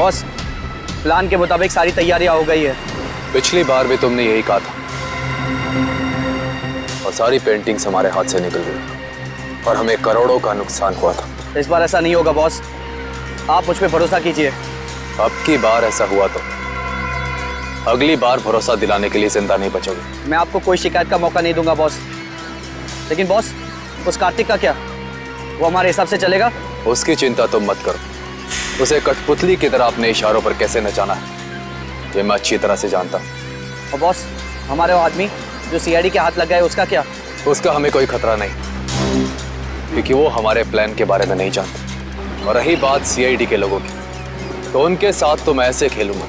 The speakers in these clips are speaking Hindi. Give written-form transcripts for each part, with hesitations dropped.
बॉस, प्लान के मुताबिक सारी तैयारियां हो गई है। पिछली बार भी तुमने यही कहा था और सारी पेंटिंग्स हमारे हाथ से निकल गई और हमें करोड़ों का नुकसान हुआ था। इस बार ऐसा नहीं होगा बॉस, आप मुझ पे भरोसा कीजिए। अब की बार ऐसा हुआ तो अगली बार भरोसा दिलाने के लिए जिंदा नहीं बचोगे। मैं आपको कोई शिकायत का मौका नहीं दूंगा बॉस। लेकिन बॉस, उस कार्तिक का क्या? वो हमारे हिसाब से चलेगा? उसकी चिंता तुम मत करो। उसे कठपुतली की तरह अपने इशारों पर कैसे नचाना है ये मैं अच्छी तरह से जानता हूँ। और बॉस, हमारे वो आदमी जो सीआईडी के हाथ लग गया है, उसका क्या? उसका हमें कोई खतरा नहीं, क्योंकि वो हमारे प्लान के बारे में नहीं जानते। और रही बात सीआईडी के लोगों की, तो उनके साथ तो मैं ऐसे खेलूंगा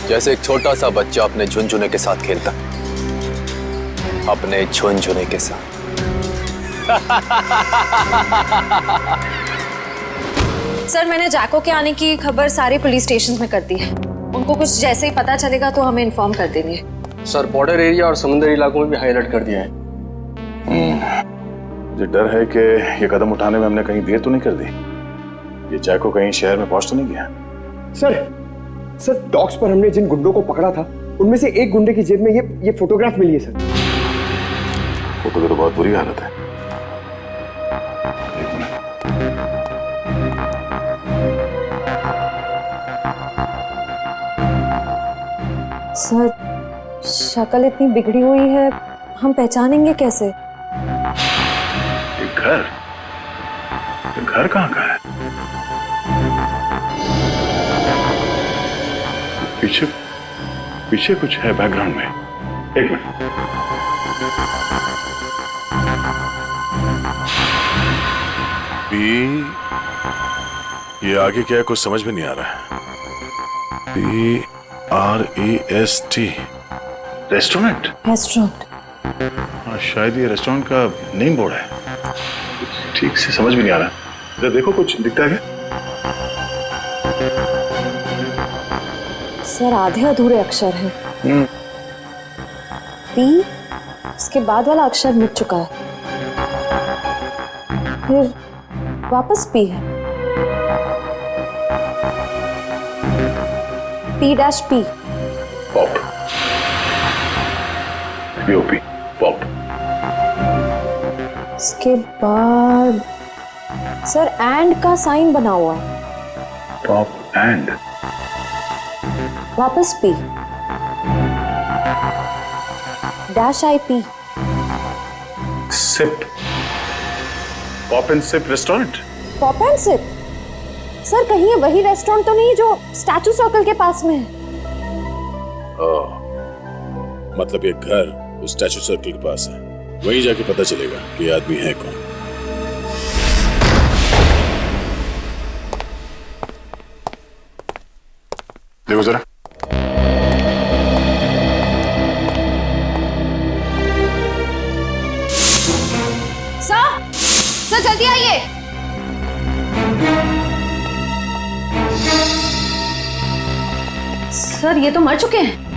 जैसे एक छोटा सा बच्चा अपने झुनझुने के साथ खेलता, अपने झुनझुने के साथ। सर, मैंने जैको के आने की खबर सारे पुलिस स्टेशन में कर दी है। उनको कुछ जैसे ही पता चलेगा तो हमें इन्फॉर्म कर देंगे। सर, बॉर्डर एरिया और समुद्री इलाकों में भी हाई अलर्ट कर दिया है। मुझे डर है कि ये कदम उठाने में हमने कहीं देर तो नहीं कर दी। ये जैको कहीं शहर में पहुंच तो नहीं गया? सर डॉक्स पर हमने जिन गुंडों को पकड़ा था उनमें से एक गुंडे की जेब में ये फोटोग्राफ मिली है सर। फोटो की तो बहुत बुरी हालत है। एक मिनट। सर, शक्ल इतनी बिगड़ी हुई है, हम पहचानेंगे कैसे? एक घर? ये घर कहाँ का है? पीछे पीछे कुछ है बैकग्राउंड में। एक मिनट। ये आगे क्या है कुछ समझ में नहीं आ रहा है। PREST restaurant. हाँ, शायद ये रेस्टोरेंट का नेम बोर्ड है। ठीक से समझ में नहीं आ रहा। इधर देखो, कुछ दिखता है क्या? सर, आधे अधूरे अक्षर हैं। P, उसके बाद वाला अक्षर मिट चुका है, फिर वापस P है। P-P। पॉप। POP। पॉप। उसके बाद सर एंड का साइन बना हुआ है। Pop and. वापस P। -IP। Sip. Pop and sip restaurant. Pop and sip. Sir, कहीं ये वही रेस्टोरेंट तो नहीं जो स्टैचू सर्कल के पास में है? मतलब ये घर उस स्टैचू सर्कल के पास है। वहीं जाके पता चलेगा कि ये आदमी है कौन। देखो जरा। सर जल्दी आइए। सर, ये तो मर चुके हैं।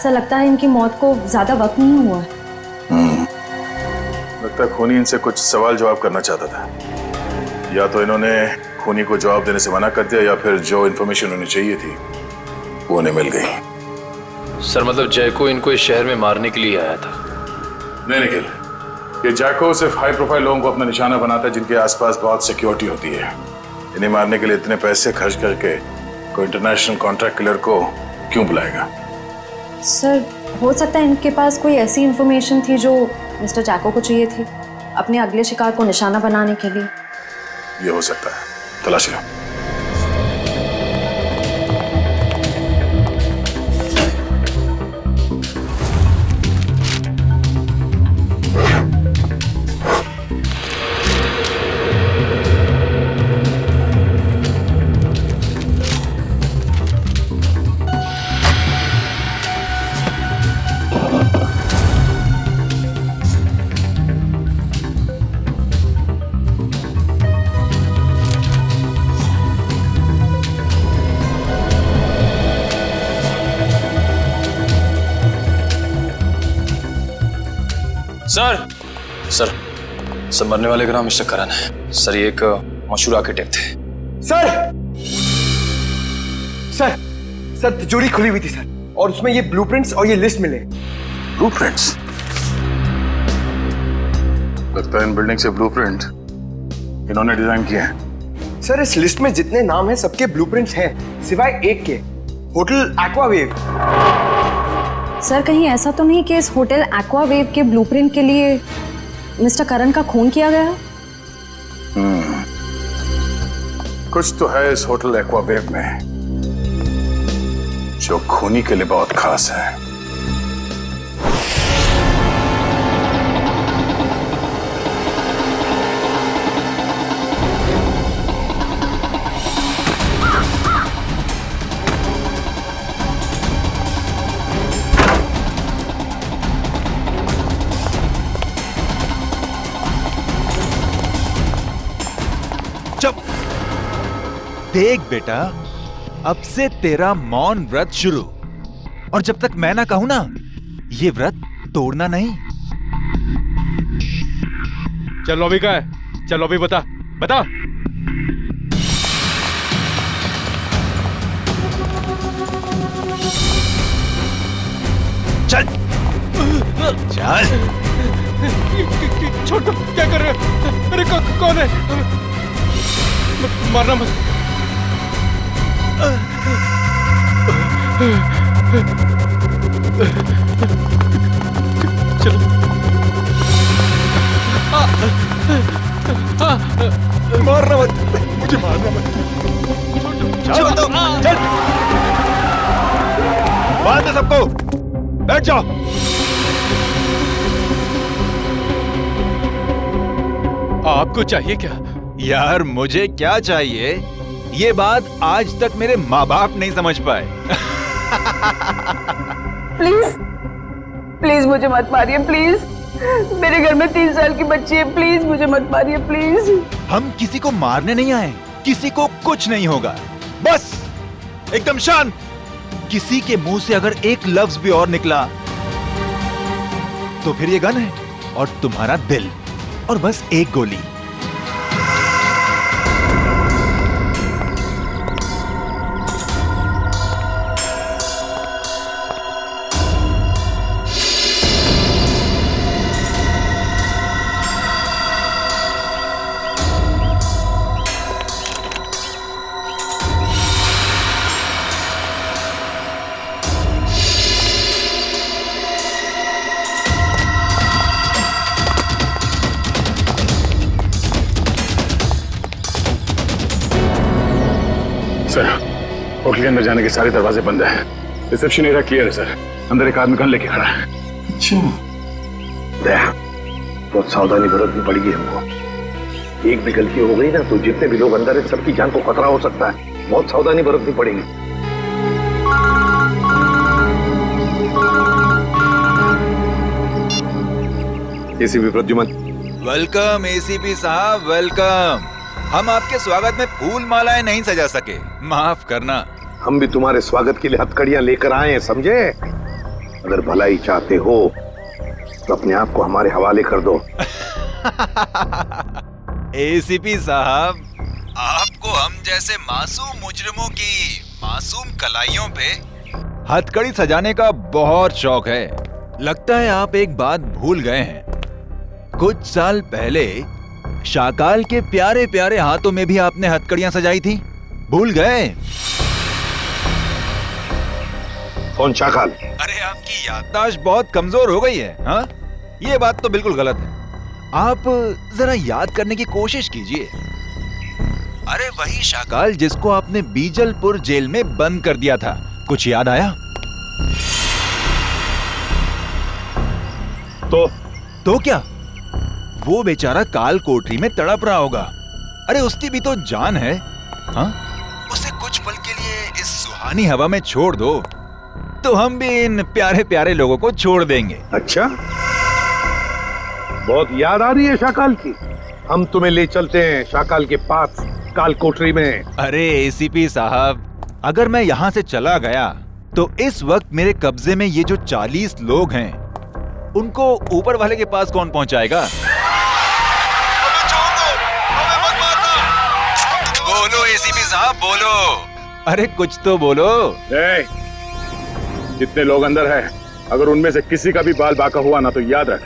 सर, लगता है इनकी मौत को ज्यादा वक्त नहीं हुआ है। लगता है खूनी इनसे कुछ सवाल जवाब करना चाहता था। या तो इन्होंने खूनी को जवाब देने से मना कर दिया या फिर जो इन्फॉर्मेशन उन्हें चाहिए थी वो उन्हें मिल गई। सर, मतलब जैको इनको इस शहर में मारने के लिए आया था? नहीं निखिल, ये जैको सिर्फ हाई प्रोफाइल लोगों को अपना निशाना बनाता है जिनके आसपास बहुत सिक्योरिटी होती है। इन्हें मारने के लिए इतने पैसे खर्च करके कोई इंटरनेशनल कॉन्ट्रैक्ट किलर को क्यों बुलाएगा? सर, हो सकता है इनके पास कोई ऐसी इंफॉर्मेशन थी जो मिस्टर जैको को चाहिए थी अपने अगले शिकार को निशाना बनाने के लिए। ये हो सकता है, तलाशी लो। सर मरने वाले का नाम मिस्टर करण है। सर ये एक मशहूर आर्किटेक्ट थे। सर सर सर तिजोरी खुली हुई थी सर, और उसमें ये ब्लूप्रिंट्स और ये लिस्ट मिले। ब्लूप्रिंट्स? लगता है इन बिल्डिंग से ब्लूप्रिंट इन्होंने डिजाइन किए हैं। सर इस लिस्ट में जितने नाम हैं सबके ब्लूप्रिंट्स हैं सिवाय एक के, होटल एक्वावेव। सर कहीं ऐसा तो नहीं कि इस होटल एक्वावेव के ब्लूप्रिंट के लिए मिस्टर करण का खून किया गया? कुछ तो है इस होटल एक्वावेव में जो खूनी के लिए बहुत खास है। देख बेटा, अब से तेरा मौन व्रत शुरू, और जब तक मैं ना कहूं ना, ये व्रत तोड़ना नहीं। चलो अभी क्या है? चलो अभी बता बता। चल चल। छोड़ दो, क्या कर रहे हो? अरे कौन है? मारना मत। चलो। मारना मत, मुझे मारना मत। चल तो, चल। बांध दे सबको, बैठ जाओ। आपको चाहिए क्या? यार मुझे क्या चाहिए, ये बात आज तक मेरे माँ बाप नहीं समझ पाए। प्लीज प्लीज मुझे मत मारिए, प्लीज। मेरे घर में 3 साल की बच्ची है, प्लीज मुझे मत मारिए, प्लीज। हम किसी को मारने नहीं आए, किसी को कुछ नहीं होगा, बस एकदम शांत। किसी के मुंह से अगर एक लफ्ज भी और निकला तो फिर ये गन है और तुम्हारा दिल, और बस एक गोली। सर होटल के अंदर जाने के सारे दरवाजे बंद हैं। रिसेप्शन एरिया क्लियर है सर। अंदर एक आदमी गन लेके खड़ा है। अच्छा दया, बहुत सावधानी बरतनी पड़ेगी हमको। एक भी गलती हो गई ना तो जितने भी लोग अंदर है सबकी जान को खतरा हो सकता है। बहुत सावधानी बरतनी पड़ेगी। एसीपी प्रद्युमन। वेलकम एसीपी साहब, वेलकम। हम आपके स्वागत में फूल मालाएं नहीं सजा सके, माफ करना। हम भी तुम्हारे स्वागत के लिए हथकड़ियां लेकर आए हैं, समझे? अगर भलाई चाहते हो तो अपने आप को हमारे हवाले कर दो। एसीपी साहब, आपको हम जैसे मासूम मुजरिमों की मासूम कलाइयों पे हथकड़ी सजाने का बहुत शौक है। लगता है आप एक बात भूल गए हैं। कुछ साल पहले शाकाल के प्यारे प्यारे हाथों में भी आपने हथकड़ियां सजाई थी, भूल गए? कौन शाकाल? अरे आपकी याददाश्त बहुत कमजोर हो गई है। हाँ, ये बात तो बिल्कुल गलत है। आप जरा याद करने की कोशिश कीजिए। अरे वही शाकाल जिसको आपने बीजलपुर जेल में बंद कर दिया था, कुछ याद आया? तो क्या? वो बेचारा काल कोठरी में तड़प रहा होगा। अरे उसकी भी तो जान है। हाँ? उसे कुछ पल के लिए इस सुहानी हवा में छोड़ दो तो हम भी इन प्यारे प्यारे लोगों को छोड़ देंगे। अच्छा, बहुत याद आ रही है शाकाल की। हम तुम्हें ले चलते हैं शाकाल के पास काल कोठरी में। अरे एसीपी साहब, अगर मैं यहाँ से चला गया तो इस वक्त मेरे कब्जे में ये जो 40 लोग हैं उनको ऊपर वाले के पास कौन पहुंचाएगा? साहब बोलो। अरे कुछ तो बोलो। जितने लोग अंदर हैं, अगर उनमें से किसी का भी बाल बाका हुआ ना तो याद रख,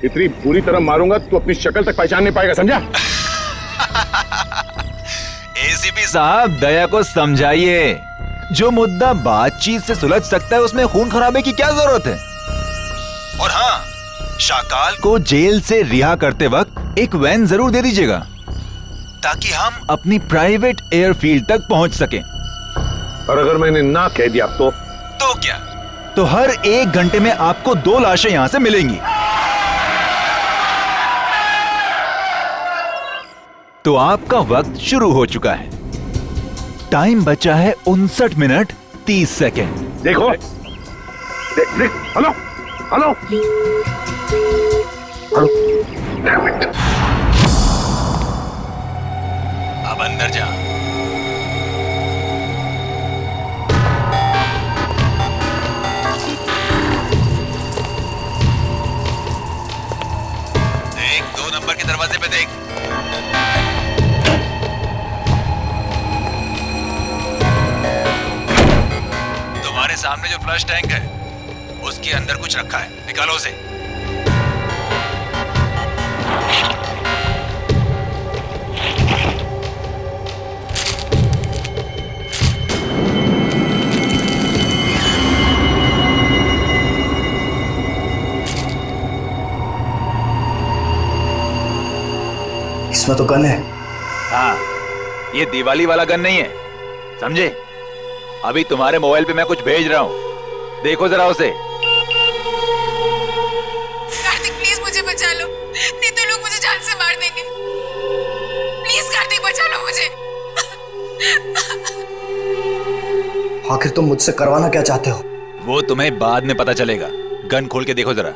इतनी बुरी तरह मारूंगा तो अपनी शक्ल तक पहचान नहीं पाएगा, समझा? एसीपी साहब दया को समझाइए, जो मुद्दा बातचीत से सुलझ सकता है उसमें खून खराबे की क्या जरूरत है। और हाँ, शाकाल को जेल से रिहा करते वक्त एक वैन जरूर दे दीजिएगा ताकि हम अपनी प्राइवेट एयरफील्ड तक पहुंच सकें। और अगर मैंने ना कह दिया तो क्या? तो हर 1 घंटे में आपको 2 लाशें यहां से मिलेंगी। तो आपका वक्त शुरू हो चुका है। टाइम बचा है 59 मिनट 30 सेकेंड। देखो, देख, hello hello hello, damn it. अब अंदर जा। देख, 2 नंबर के दरवाजे पे देख। तुम्हारे सामने जो फ्लश टैंक है उसके अंदर कुछ रखा है, निकालो उसे। इसमें तो गन है। हाँ, ये दिवाली वाला गन नहीं है, समझे? अभी तुम्हारे मोबाइल पे मैं कुछ भेज रहा हूँ, देखो जरा उसे। कार्तिक प्लीज मुझे बचा लो, नहीं तो लोग मुझे जान से मार देंगे। प्लीज कार्तिक बचा लो मुझे। आखिर तुम मुझसे करवाना क्या चाहते हो? वो तुम्हें बाद में पता चलेगा। गन खोल के देखो जरा।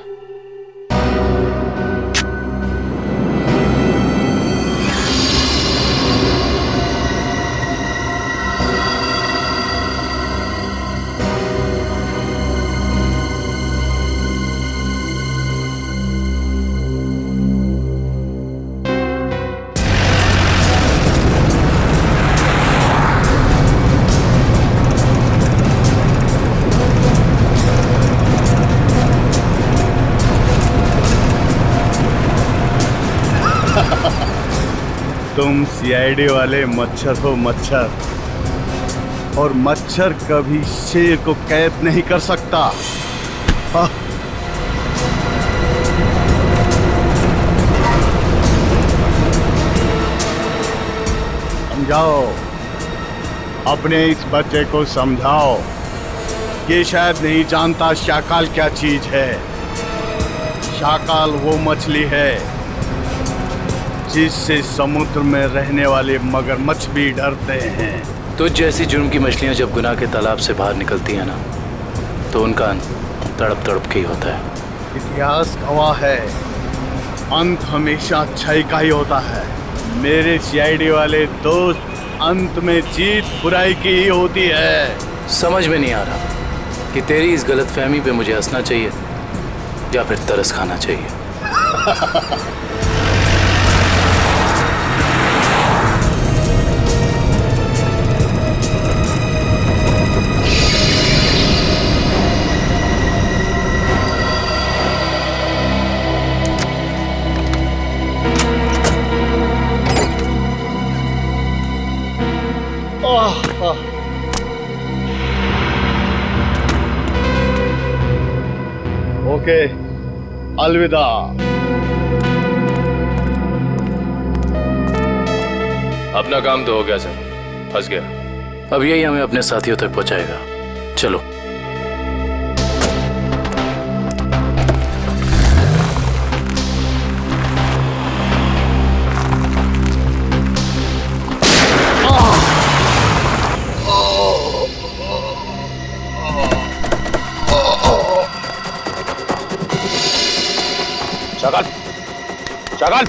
तुम सीआईडी वाले मच्छर हो मच्छर, और मच्छर कभी शेर को कैद नहीं कर सकता। समझाओ, अपने इस बच्चे को समझाओ। ये शायद नहीं जानता शाकाल क्या चीज है। शाकाल वो मछली है जिससे समुद्र में रहने वाले मगरमच्छ भी डरते हैं। तो जैसी जुर्म की मछलियां जब गुनाह के तालाब से बाहर निकलती हैं ना, तो उनका अंत तड़प तड़प के ही होता है। इतिहास गवाह है, अंत हमेशा अच्छाई का ही होता है। मेरे सीआईडी वाले दोस्त, अंत में जीत बुराई की ही होती है। समझ में नहीं आ रहा कि तेरी इस गलतफहमी पे मुझे हंसना चाहिए या फिर तरस खाना चाहिए। ओके, अलविदा। अपना काम तो हो गया सर, फंस गया। अब यही हमें अपने साथियों तक पहुंचाएगा। चलो। Shakaal, Shakaal,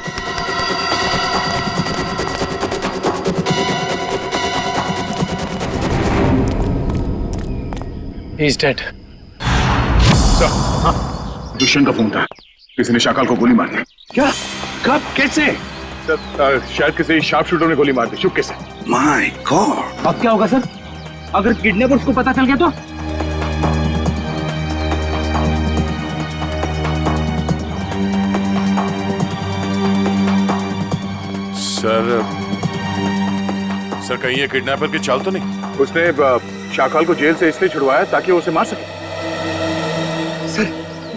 He's dead. दुष्यंत का फोन था, किसी ने शाकाल को गोली मार दी। क्या? कब? कैसे? शायद किसी शार्प शूटर ने गोली मार दी चुपके से। My God. अब क्या होगा सर? अगर किडनैपर्स को पता चल गया तो? सर कहीं ये किडनैपर की चाल तो नहीं? उसने शाकाल को जेल से इसलिए छुड़वाया ताकि वो उसे मार सके। सर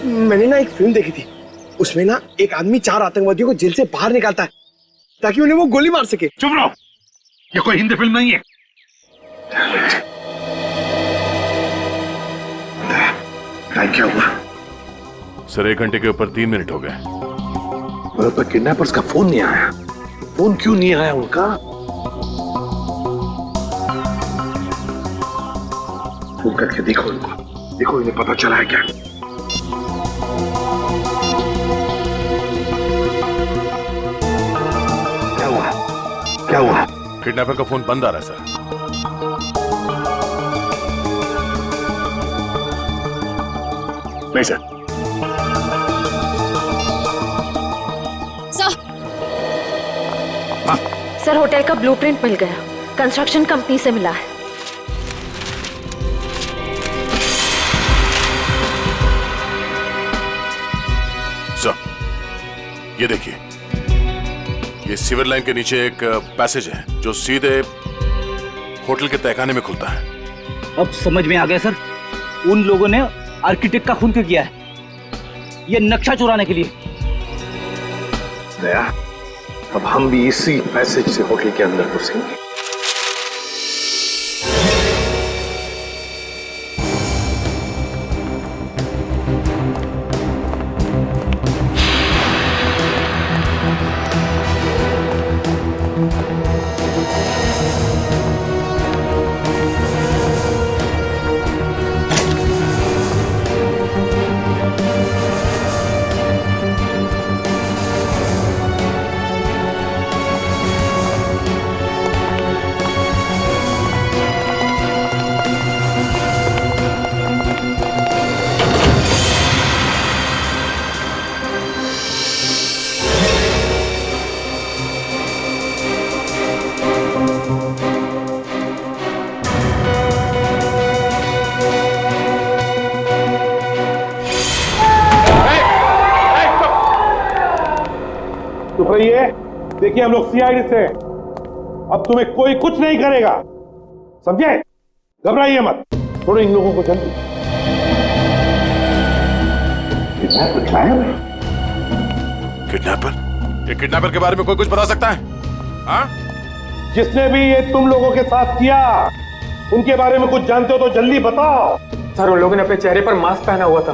मैंने ना एक फिल्म देखी थी, उसमें ना एक आदमी 4 आतंकवादियों को जेल से बाहर निकालता है ताकि उन्हें वो गोली मार सके। चुप रहो, ये कोई हिंदी फिल्म नहीं है। क्या हुआ? सर 1 घंटे के ऊपर 3 मिनट हो गए। पर किडनैपर्स का फोन नहीं आया। फोन क्यों नहीं आया उनका? फोन करके देखो इनको, देखो इन्हें पता चला है क्या? क्या हुआ? क्या हुआ? किडनैपर का फोन बंद आ रहा है सर। नहीं सर। सर होटल का ब्लूप्रिंट मिल गया, कंस्ट्रक्शन कंपनी से मिला है। सर ये देखिए, ये सीवर लाइन के नीचे एक पैसेज है जो सीधे होटल के तहखाने में खुलता है। अब समझ में आ गया सर, उन लोगों ने आर्किटेक्ट का खून क्यों किया है? ये नक्शा चुराने के लिए। दया, अब हम भी इसी पैसेज से होटल के अंदर घुसेंगे। रहिए, देखिए हम लोग सीआईडी से, अब तुम्हें कोई कुछ नहीं करेगा, समझे? घबराइए मत, थोड़े इन लोगों को जल्दी। किडनैपर? ये किडनैपर के बारे में कोई कुछ बता सकता है? हाँ? जिसने भी ये तुम लोगों के साथ किया, उनके बारे में कुछ जानते हो तो जल्दी बताओ। सर उन लोगों ने अपने चेहरे पर मास्क पहना हुआ था।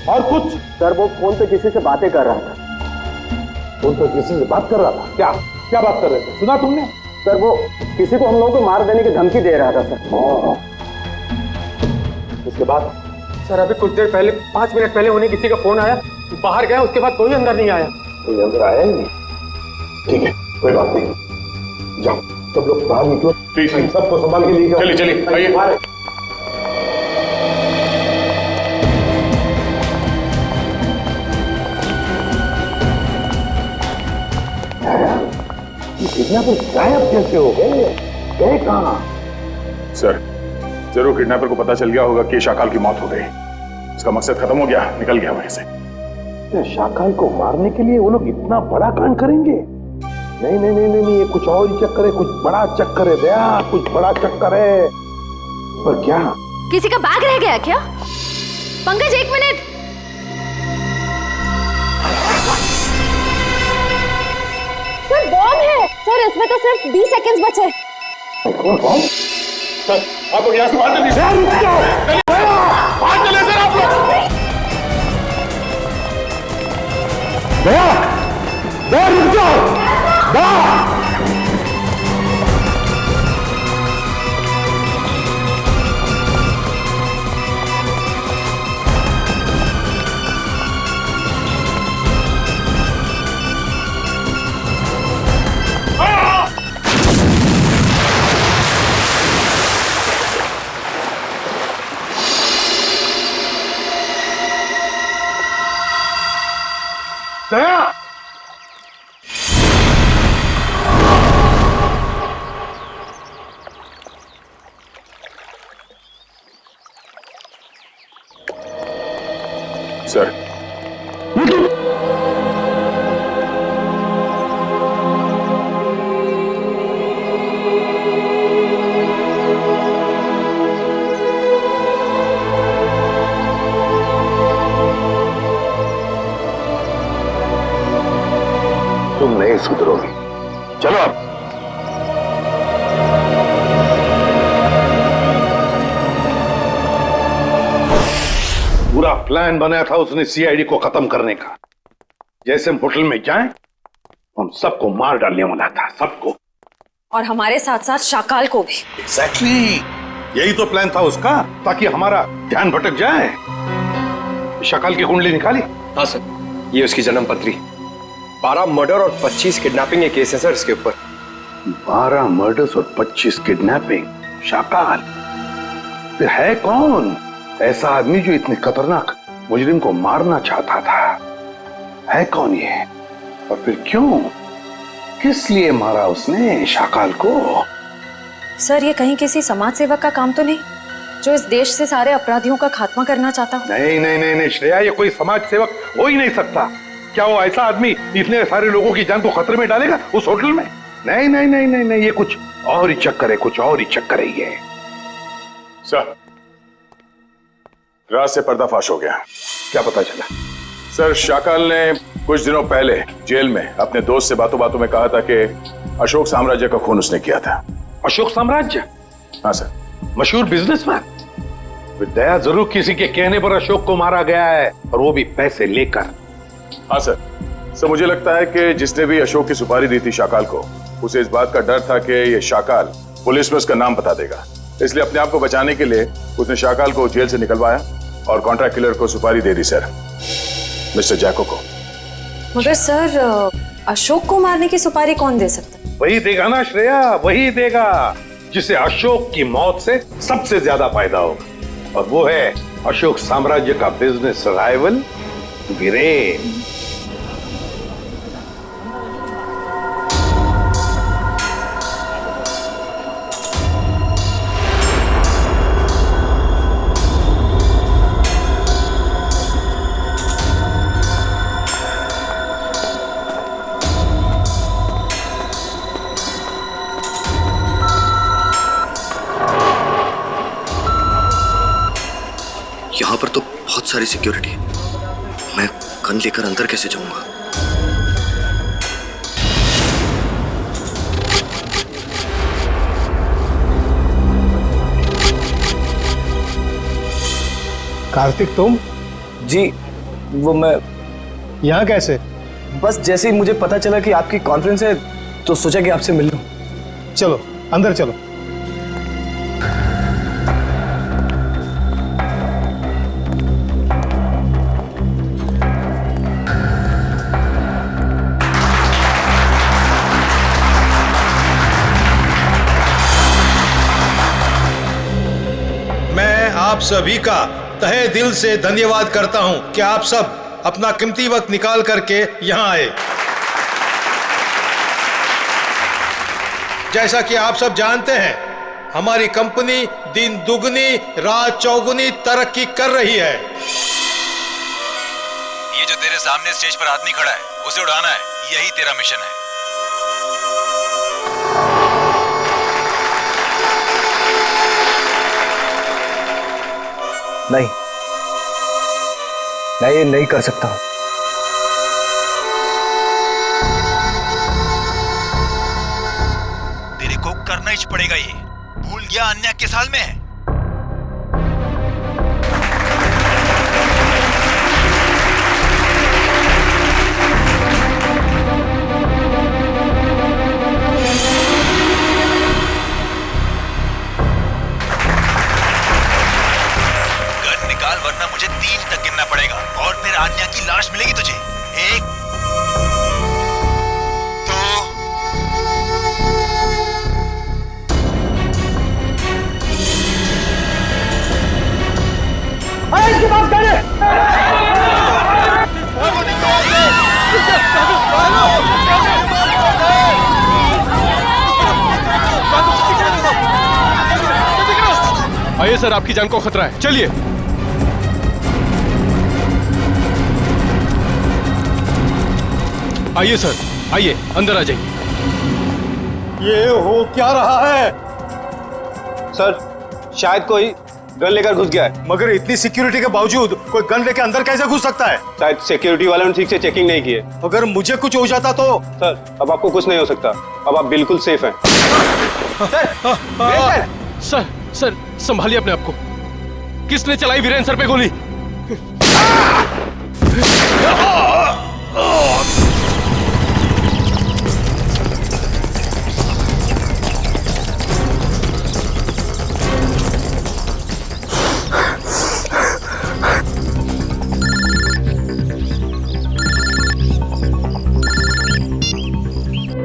और कुछ? सर वो फोन पे किसी से बातें कर रहा था। फोन पे किसी से बात कर रहा था? क्या क्या बात कर रहे थे, सुना तुमने? सर वो किसी को हम लोगों को मार देने की धमकी दे रहा था सर। उसके बाद? सर अभी कुछ देर पहले, 5 मिनट पहले उन्हें किसी का फोन आया, बाहर गया, उसके बाद कोई अंदर नहीं आया। कोई अंदर आया ही नहीं? ठीक है, कोई बात नहीं, जाओ सब लोग बाहर निकलो, प्लीज सबको संभाल के लिए। चलिए चलिए आइए। किडनैपर गायब कैसे हो गए? गए कहां? सर जरूर किडनैपर को पता चल गया होगा कि शाकाल की मौत हो गई, उसका मकसद खत्म हो गया, निकल गया वहीं से। शाकाल को मारने के लिए वो लोग इतना बड़ा कांड करेंगे? नहीं नहीं नहीं नहीं, ये कुछ और ही चक्कर है, कुछ बड़ा चक्कर है दया, कुछ बड़ा चक्कर है। पर क्या? किसी का बैग रह गया क्या? पंकज 1 मिनट। सर बॉम्ब है सर, इसमें तो सिर्फ 20 सेकंड्स बचे। बॉम्ब? सर आप लोग यहाँ से बाहर चलिए। बाहर चलिए सर आप लोग। दया, दया रुक जाओ। दया सर, तुम नहीं सुधरोगे। चलो अब। पूरा प्लान बनाया था उसने सीआईडी को खत्म करने का। जैसे हम होटल में जाएं, हम सबको मार डालने वाला था, सबको। और हमारे साथ साथ शाकाल को भी। एग्जैक्टली, यही तो प्लान था उसका, ताकि हमारा ध्यान भटक जाए। शाकाल की कुंडली निकाली? हाँ सर, ये उसकी जन्म पत्री। 12 मर्डर और 25 किडनैपिंग के केस है सर इसके ऊपर। 12 मर्डर्स और 25 किडनैपिंग। शाकाल फिर है कौन ऐसा आदमी जो इतने खतरनाक मुजरिम को मारना चाहता था? है कौन ये, और फिर क्यों, किस लिए मारा उसने शाकाल को? सर, ये कहीं किसी समाज सेवक का काम तो नहीं जो इस देश से सारे अपराधियों का खात्मा करना चाहता हो? नहीं नहीं नहीं नहीं श्रेया, ये कोई समाज सेवक हो ही नहीं सकता। क्या वो ऐसा आदमी इतने सारे लोगों की जान को खतरे में डालेगा उस होटल में? नहीं नहीं नहीं नहीं नहीं, ये कुछ और ही चक्कर है, कुछ और ही चक्कर है ये। सर, रात से पर्दाफाश हो गया। क्या पता चला? सर, शाकाल ने कुछ दिनों पहले जेल में अपने दोस्त से बातों बातों में कहा था कि अशोक साम्राज्य का खून उसने किया था। अशोक साम्राज्य? हाँ सर। मशहूर बिजनेसमैन। दया जरूर किसी के कहने पर अशोक को मारा गया है, और वो भी पैसे लेकर। हाँ सर। सर, मुझे लगता है कि जिसने भी अशोक की सुपारी दी थी शाकाल को, उसे इस बात का डर था कि ये शाकाल पुलिस में उसका नाम बता देगा, इसलिए अपने आप को बचाने के लिए उसने शाकाल को जेल से निकलवाया और कॉन्ट्रैक्ट किलर को सुपारी दे दी सर, मिस्टर जैको को। मगर सर, अशोक को मारने की सुपारी कौन दे सकता? वही देगा ना श्रेया, वही देगा जिसे अशोक की मौत से सबसे ज्यादा फायदा होगा, और वो है अशोक साम्राज्य का बिजनेस राइवल वीरेन। यहाँ पर तो बहुत सारी सिक्योरिटी है, मैं गन लेकर अंदर कैसे जाऊंगा? कार्तिक, तुम? जी, वो मैं यहाँ कैसे? बस जैसे ही मुझे पता चला कि आपकी कॉन्फ्रेंस है तो सोचा कि आपसे मिल लूं। चलो अंदर चलो। आप सभी का तहे दिल से धन्यवाद करता हूं कि आप सब अपना कीमती वक्त निकाल करके यहां आए। जैसा कि आप सब जानते हैं, हमारी कंपनी दिन दुगनी रात चौगुनी तरक्की कर रही है। ये जो तेरे सामने स्टेज पर आदमी खड़ा है, उसे उड़ाना है, यही तेरा मिशन है। नहीं, मैं ये नहीं कर सकता हूं। तेरे को करना ही पड़ेगा, ये भूल गया अन्य के साल में है। वरना मुझे 3 तक गिनना पड़ेगा और फिर आन्या की लाश मिलेगी तुझे। 1 2 इसके पास खड़े। आइए सर, आपकी जान को खतरा है, चलिए। आइए सर, आइए अंदर आ जाइए। ये हो क्या रहा है? सर शायद कोई गन लेकर घुस गया है। मगर इतनी सिक्योरिटी के बावजूद कोई गन लेकर अंदर कैसे घुस सकता है? शायद सिक्योरिटी वालों ने ठीक से चेकिंग नहीं की है। अगर मुझे कुछ हो जाता तो? सर अब आपको कुछ नहीं हो सकता, अब आप बिल्कुल सेफ हैं। सर सर संभालिए अपने आप को। किसने चलाई वीरेन सर पे गोली?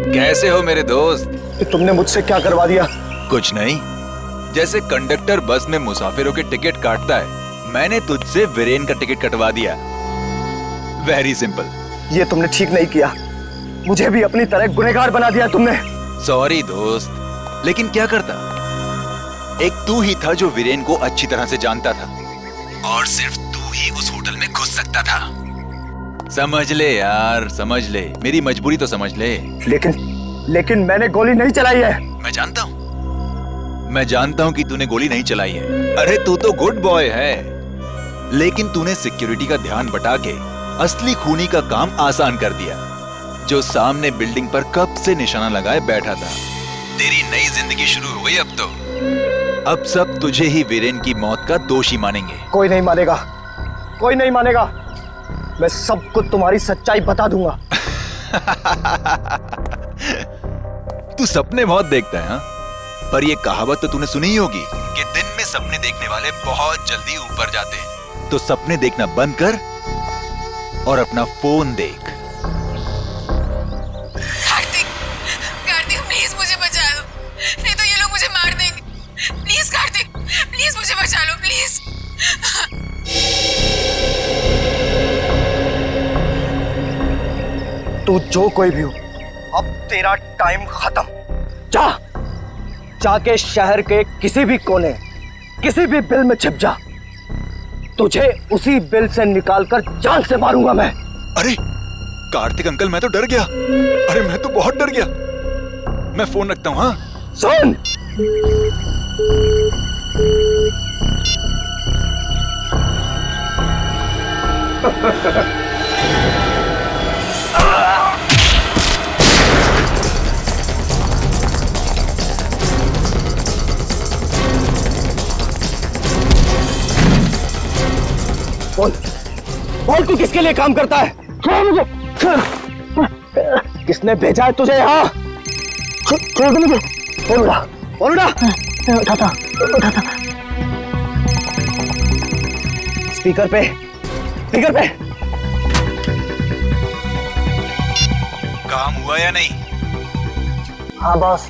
कैसे हो मेरे दोस्त? तुमने मुझसे क्या करवा दिया? कुछ नहीं, जैसे कंडक्टर बस में मुसाफिरों के टिकट काटता है, मैंने तुझसे वीरेन का टिकट कटवा दिया। Very simple. ये तुमने ठीक नहीं किया, मुझे भी अपनी तरह गुनहगार बना दिया तुमने। सॉरी दोस्त, लेकिन क्या करता? एक तू ही था जो वीरेन को अच्छी तरह से जानता था, और सिर्फ तू ही उस होटल में घुस सकता था। समझ ले यार, समझ ले, मेरी मजबूरी तो समझ ले। लेकिन मैंने गोली नहीं चलाई है। मैं जानता हूं कि तूने गोली नहीं चलाई है। अरे तू तो गुड बॉय है, लेकिन तूने सिक्योरिटी का ध्यान बटा के असली खूनी का काम आसान कर दिया, जो सामने बिल्डिंग पर कब से निशाना लगाए बैठा था। तेरी नई जिंदगी शुरू हो गई अब तो। अब सब तुझे ही वीरेन की मौत का दोषी मानेंगे। कोई नहीं मानेगा, कोई नहीं मानेगा। मैं सबको तुम्हारी सच्चाई बता दूंगा। तू सपने बहुत देखता है, हाँ? पर ये कहावत तो तूने सुनी ही होगी कि दिन में सपने देखने वाले बहुत जल्दी ऊपर जाते हैं। तो सपने देखना बंद कर और अपना फोन देख। कार्तिक, कार्तिक प्लीज मुझे बचा लो, नहीं तो ये लोग मुझे मार देंगे। प्लीज कार्तिक, प्लीज मुझे बचा लो, प्लीज। तू जो कोई भी हो, अब तेरा टाइम खत्म। जाके शहर के किसी भी कोने, किसी भी बिल में छिप जा। तुझे उसी बिल से निकालकर जान से मारूंगा मैं। अरे कार्तिक अंकल, मैं तो डर गया। अरे मैं तो बहुत डर गया। मैं फोन रखता हूँ। हाँ सुन, बोल तू किसके लिए काम करता है? मुझे किसने भेजा है तुझे यहाँ? बोल उठा। स्पीकर पे काम हुआ या नहीं? हाँ बॉस,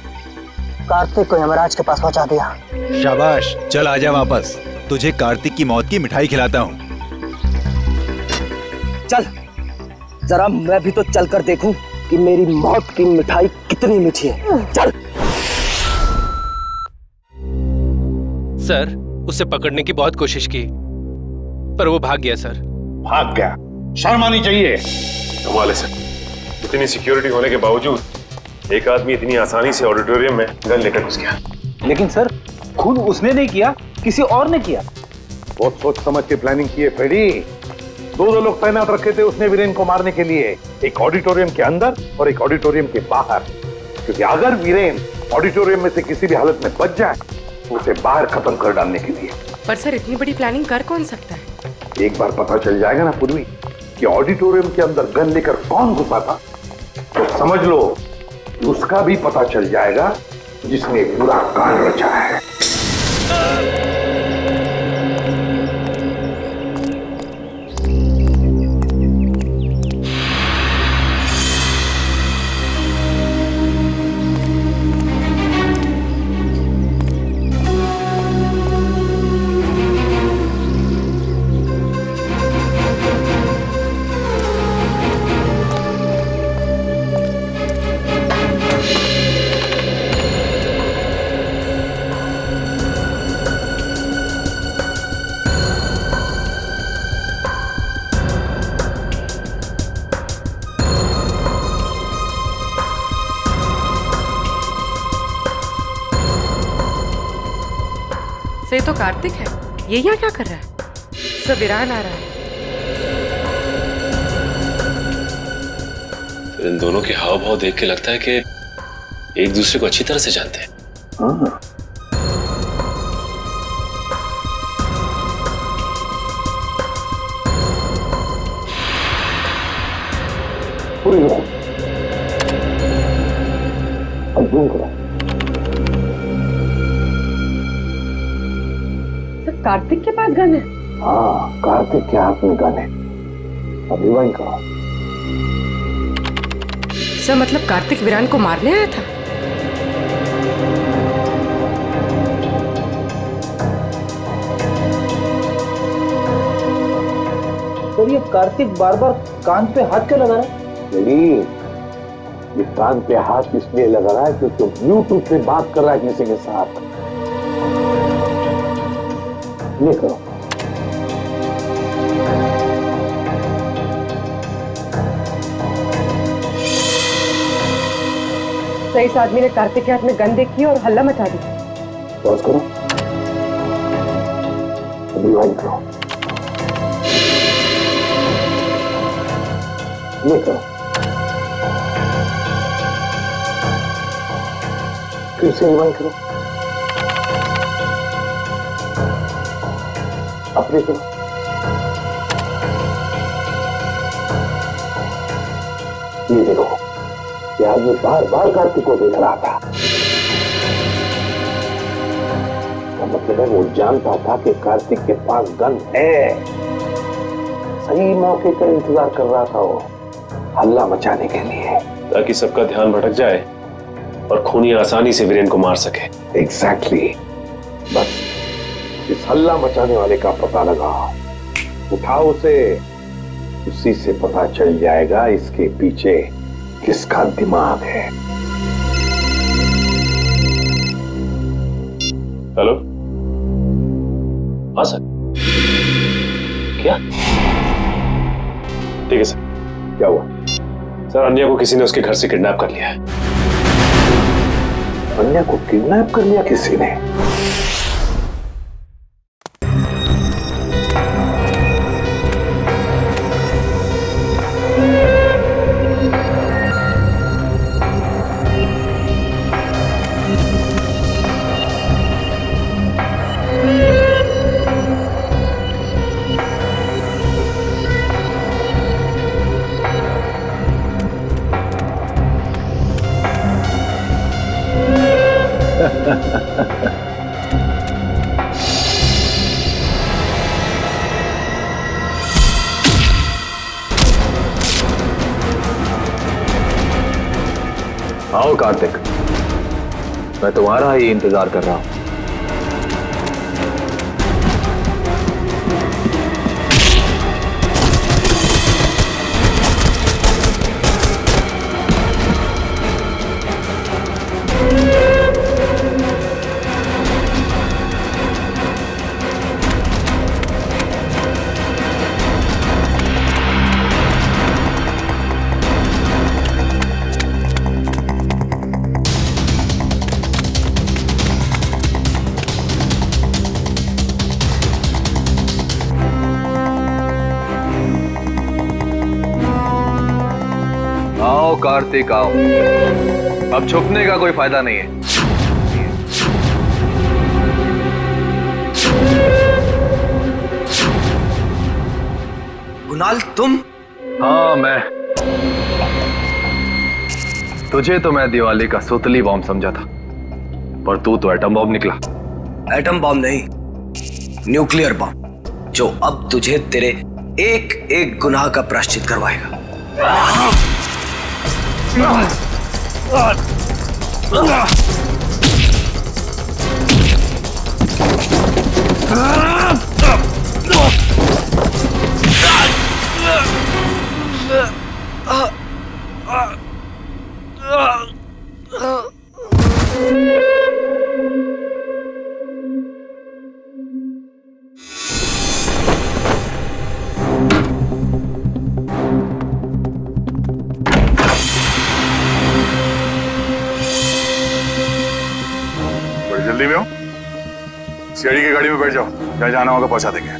कार्तिक को यमराज के पास पहुंचा दिया। शाबाश, चल आजा वापस। तुझे कार्तिक की मौत की मिठाई खिलाता हूँ। चल, जरा मैं भी तो चलकर देखूं कि मेरी मौत की मिठाई कितनी मीठी है। चल। सर, उसे पकड़ने की बहुत कोशिश की, पर वो भाग गया सर। भाग गया? शर्म आनी चाहिए। कमाल है सर, इतनी सिक्योरिटी होने के बावजूद एक आदमी इतनी आसानी से ऑडिटोरियम में गन लेकर घुस गया। लेकिन सर, खुद उसने नहीं किया, किसी और ने किया। बहुत सोच समझ के प्लानिंग की है फ्रेडी। दो लोग तैनात रखे थे उसने वीरेन को मारने के लिए, एक ऑडिटोरियम के अंदर और एक ऑडिटोरियम के बाहर। क्योंकि अगर वीरेन ऑडिटोरियम में से किसी भी हालत में बच जाए तो उसे बाहर खत्म कर डालने के लिए। पर सर, इतनी बड़ी प्लानिंग कर कौन सकता है? एक बार पता चल जाएगा ना पूर्वी कि ऑडिटोरियम के अंदर गन लेकर कौन घुसा था, तो समझ लो उसका भी पता चल जाएगा जिसने पूरा कांड रचा है। तो कार्तिक है, ये यहाँ क्या कर रहा है? सब वीरान आ रहा है। इन दोनों के हाव भाव देख के लगता है कि एक दूसरे को अच्छी तरह से जानते हैं। हाँ। कार्तिक के पास गन है? हाँ, कार्तिक के हाथ में गन है। अभी वही करो। सर मतलब कार्तिक वीरान को मारने आया था? सर ये कार्तिक बार बार कान पे हाथ क्यों लगा रहा है? ये कान पे हाथ इसलिए लगा रहा है क्योंकि ब्लूटूथ पे बात कर रहा है किसी के साथ। ये करो। सर इस आदमी ने कार्तिक के हाथ में गन देखी और हल्ला मचा दी। पॉज करो। अभी वाइन करो। ये करो। फिर से रिवाइंड करो। अपने करो। ये देखो, ये आदमी बार बार कार्तिक को देख रहा था। इसका मतलब है वो जानता था कि कार्तिक के पास गन है। सही मौके का इंतजार कर रहा था वो, हल्ला मचाने के लिए, ताकि सबका ध्यान भटक जाए और खूनी आसानी से वीरेन को मार सके। एग्जैक्टली। बस इस हल्ला मचाने वाले का पता लगाओ, उठाओ उसे, उसी से पता चल जाएगा इसके पीछे किसका दिमाग है। हेलो, हाँ सर। क्या? ठीक है सर। क्या हुआ? सर अन्या को किसी ने उसके घर से किडनैप कर लिया है। अन्या को किडनैप कर लिया किसी ने? आओ कार्तिक, मैं तुम्हारा ही इंतजार कर रहा हूं। आओ कार्तिक आओ, अब छुपने का कोई फायदा नहीं है। कुणाल तुम? हाँ मैं। तुझे तो मैं दिवाली का सुतली बॉम्ब समझा था, पर तू तो एटम बॉम्ब निकला। एटम बॉम्ब नहीं, न्यूक्लियर बॉम्ब, जो अब तुझे तेरे एक एक गुनाह का प्रायश्चित करवाएगा। सीआईडी की गाड़ी में बैठ जाओ, जहाँ जाना होगा पहुंचा देंगे।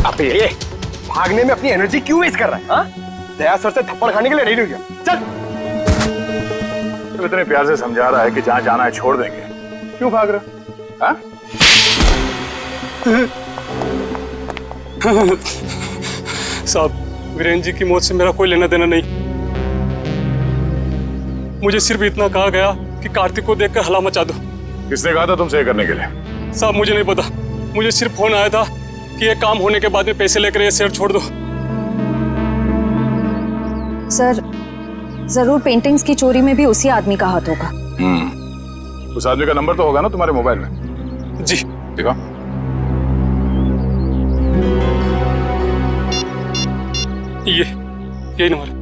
अबे ये भागने में अपनी एनर्जी क्यों वेस्ट कर रहा है? हाँ? दया सर से थप्पड़ खाने के लिए नहीं रुक गया। चल। तो इतने प्यार से समझा रहा है कि जहाँ जाना है छोड़ देंगे, क्यों भाग रहा? हाँ? साहब, वीरेंद्र जी की मौत से मेरा कोई लेना देना नहीं। मुझे सिर्फ इतना कहा गया कि कार्तिक को देखकर हला मचा दो। किसने कहा था तुमसे ये करने के लिए? साहब मुझे नहीं पता, मुझे सिर्फ फोन आया था कि ये काम होने के बाद में पैसे लेकर ये शहर छोड़ दो। सर, जरूर पेंटिंग्स की चोरी में भी उसी आदमी का हाथ होगा। उस आदमी का नंबर तो होगा ना तुम्हारे मोबाइल में? जी। देखो। यही नंबर।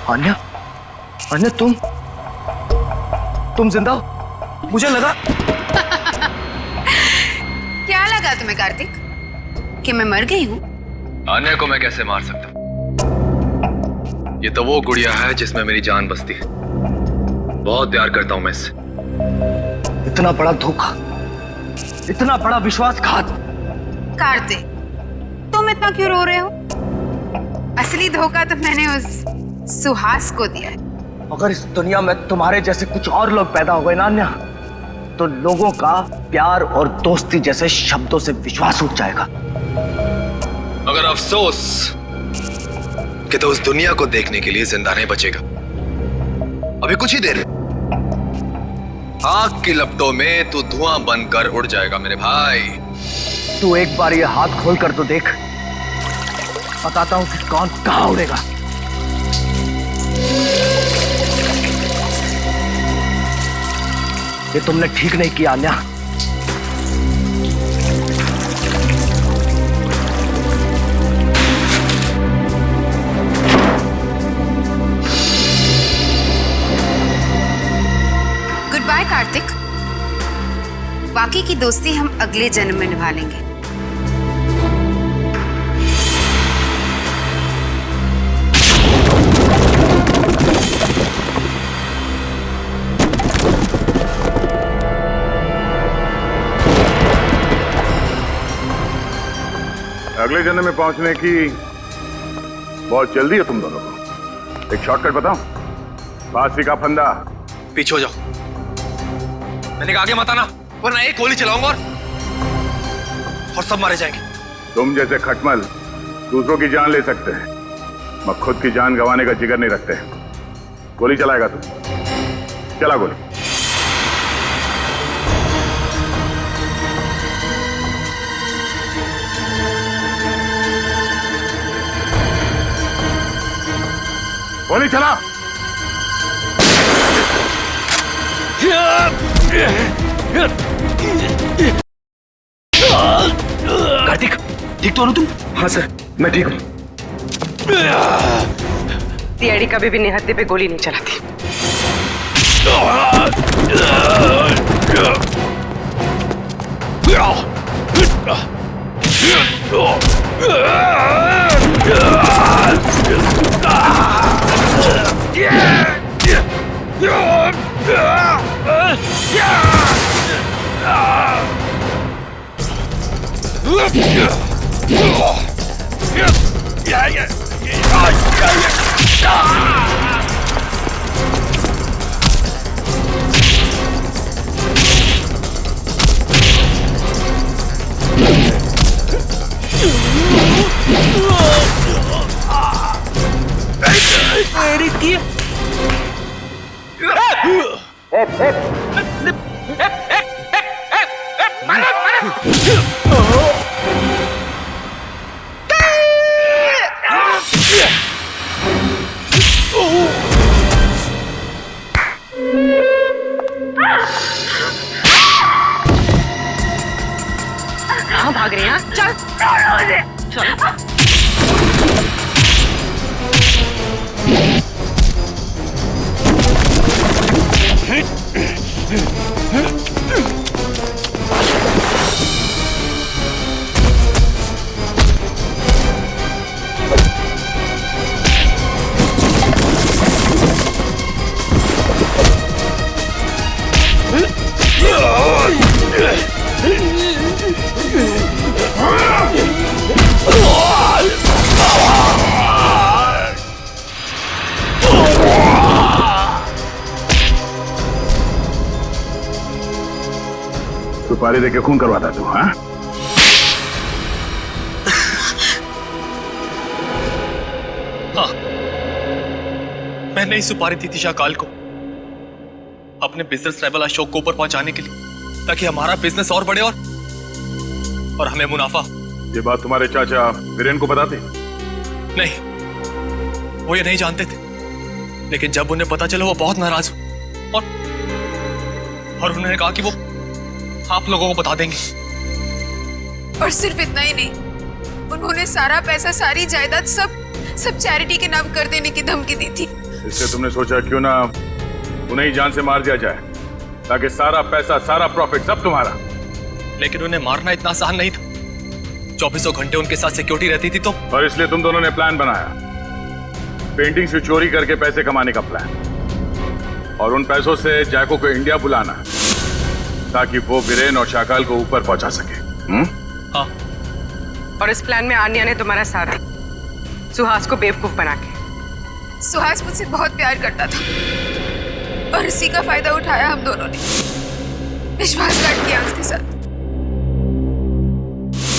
अन्या, अन्या तुम जिंदा हो? मुझे लगा। क्या लगा तुम्हें कार्तिक कि मैं मर गई हूँ? अन्या को मैं कैसे मार सकता हूँ? ये तो वो गुड़िया है जिसमें मेरी जान बसती है। बहुत प्यार करता हूँ मैं इससे। इतना बड़ा धोखा, इतना बड़ा विश्वासघात। कार्तिक, तुम इतना क्यों रो रहे हो? असली धोखा तो मैंने उस सुहास को दिया है। अगर इस दुनिया में तुम्हारे जैसे कुछ और लोग पैदा हो गए ना अन्या, तो लोगों का प्यार और दोस्ती जैसे शब्दों से विश्वास उठ जाएगा। मगर अफसोस कि तो उस दुनिया को देखने के लिए जिंदा नहीं बचेगा। अभी कुछ ही देर, आग की लपटों में तू धुआं बनकर उड़ जाएगा मेरे भाई। तू एक बार ये हाथ खोल कर तो देख, बताता हूं कि कौन कहां उड़ेगा। ये तुमने ठीक नहीं किया अन्या। गुड बाय कार्तिक, बाकी की दोस्ती हम अगले जन्म में निभा लेंगे। अगले जन्म में पहुंचने की बहुत जल्दी है तुम दोनों को। एक शॉर्टकट बताऊं? फांसी का फंदा। पीछे हो जाओ। मैंने कहा आगे मत आना, वरना एक गोली चलाऊंगा और सब मारे जाएंगे। तुम जैसे खटमल दूसरों की जान ले सकते हैं, मगर खुद की जान गंवाने का जिगर नहीं रखते। गोली चलाएगा तू? चला गोली। गोली चला। कार्तिक, ठीक तो हो तुम? हाँ सर, मैं ठीक हूँ। सीआईडी कभी भी निहत्थे पे गोली नहीं चलाती। कहाँ भाग रही हैं? चल चल। सुपारी देके खून करवाता तू, हाँ? हाँ, मैंने ही सुपारी दी थी शाकाल को अपने बिजनेस ट्रैवल अशोक को ऊपर पहुंचाने के लिए, ताकि हमारा बिजनेस और बढ़े और हमें मुनाफा। ये बात तुम्हारे चाचा वीरेन को बताते? नहीं, वो ये नहीं जानते थे, लेकिन जब उन्हें पता चला वो बहुत नाराज हुए और उन्होंने कहा कि वो आप लोगों को बता देंगे। और सिर्फ इतना ही नहीं, उन्होंने सारा पैसा, सारी जायदाद सब चैरिटी के नाम कर देने की धमकी दी थी। इससे तुमने सोचा क्यों ना उन्हें ही जान से मार दिया जाए, ताकि सारा पैसा, सारा प्रॉफिट सब तुम्हारा। लेकिन उन्हें मारना इतना आसान नहीं था। 2400 घंटे उनके साथ सिक्योरिटी रहती थी तो। और इसलिए तुम दोनों ने प्लान बनाया, पेंटिंग से चोरी करके पैसे कमाने का प्लान, और उन पैसों से जैको को इंडिया बुलाना ताकि वो वीरेन और शाकाल को ऊपर पहुंचा सके। हाँ। और इस प्लान में आन्या ने तुम्हारा साथ दिया, सुहास को बेवकूफ बना के। सुहास मुझसे बहुत प्यार करता था और इसी का फायदा उठाया हम दोनों ने, विश्वासघात किया उसके साथ।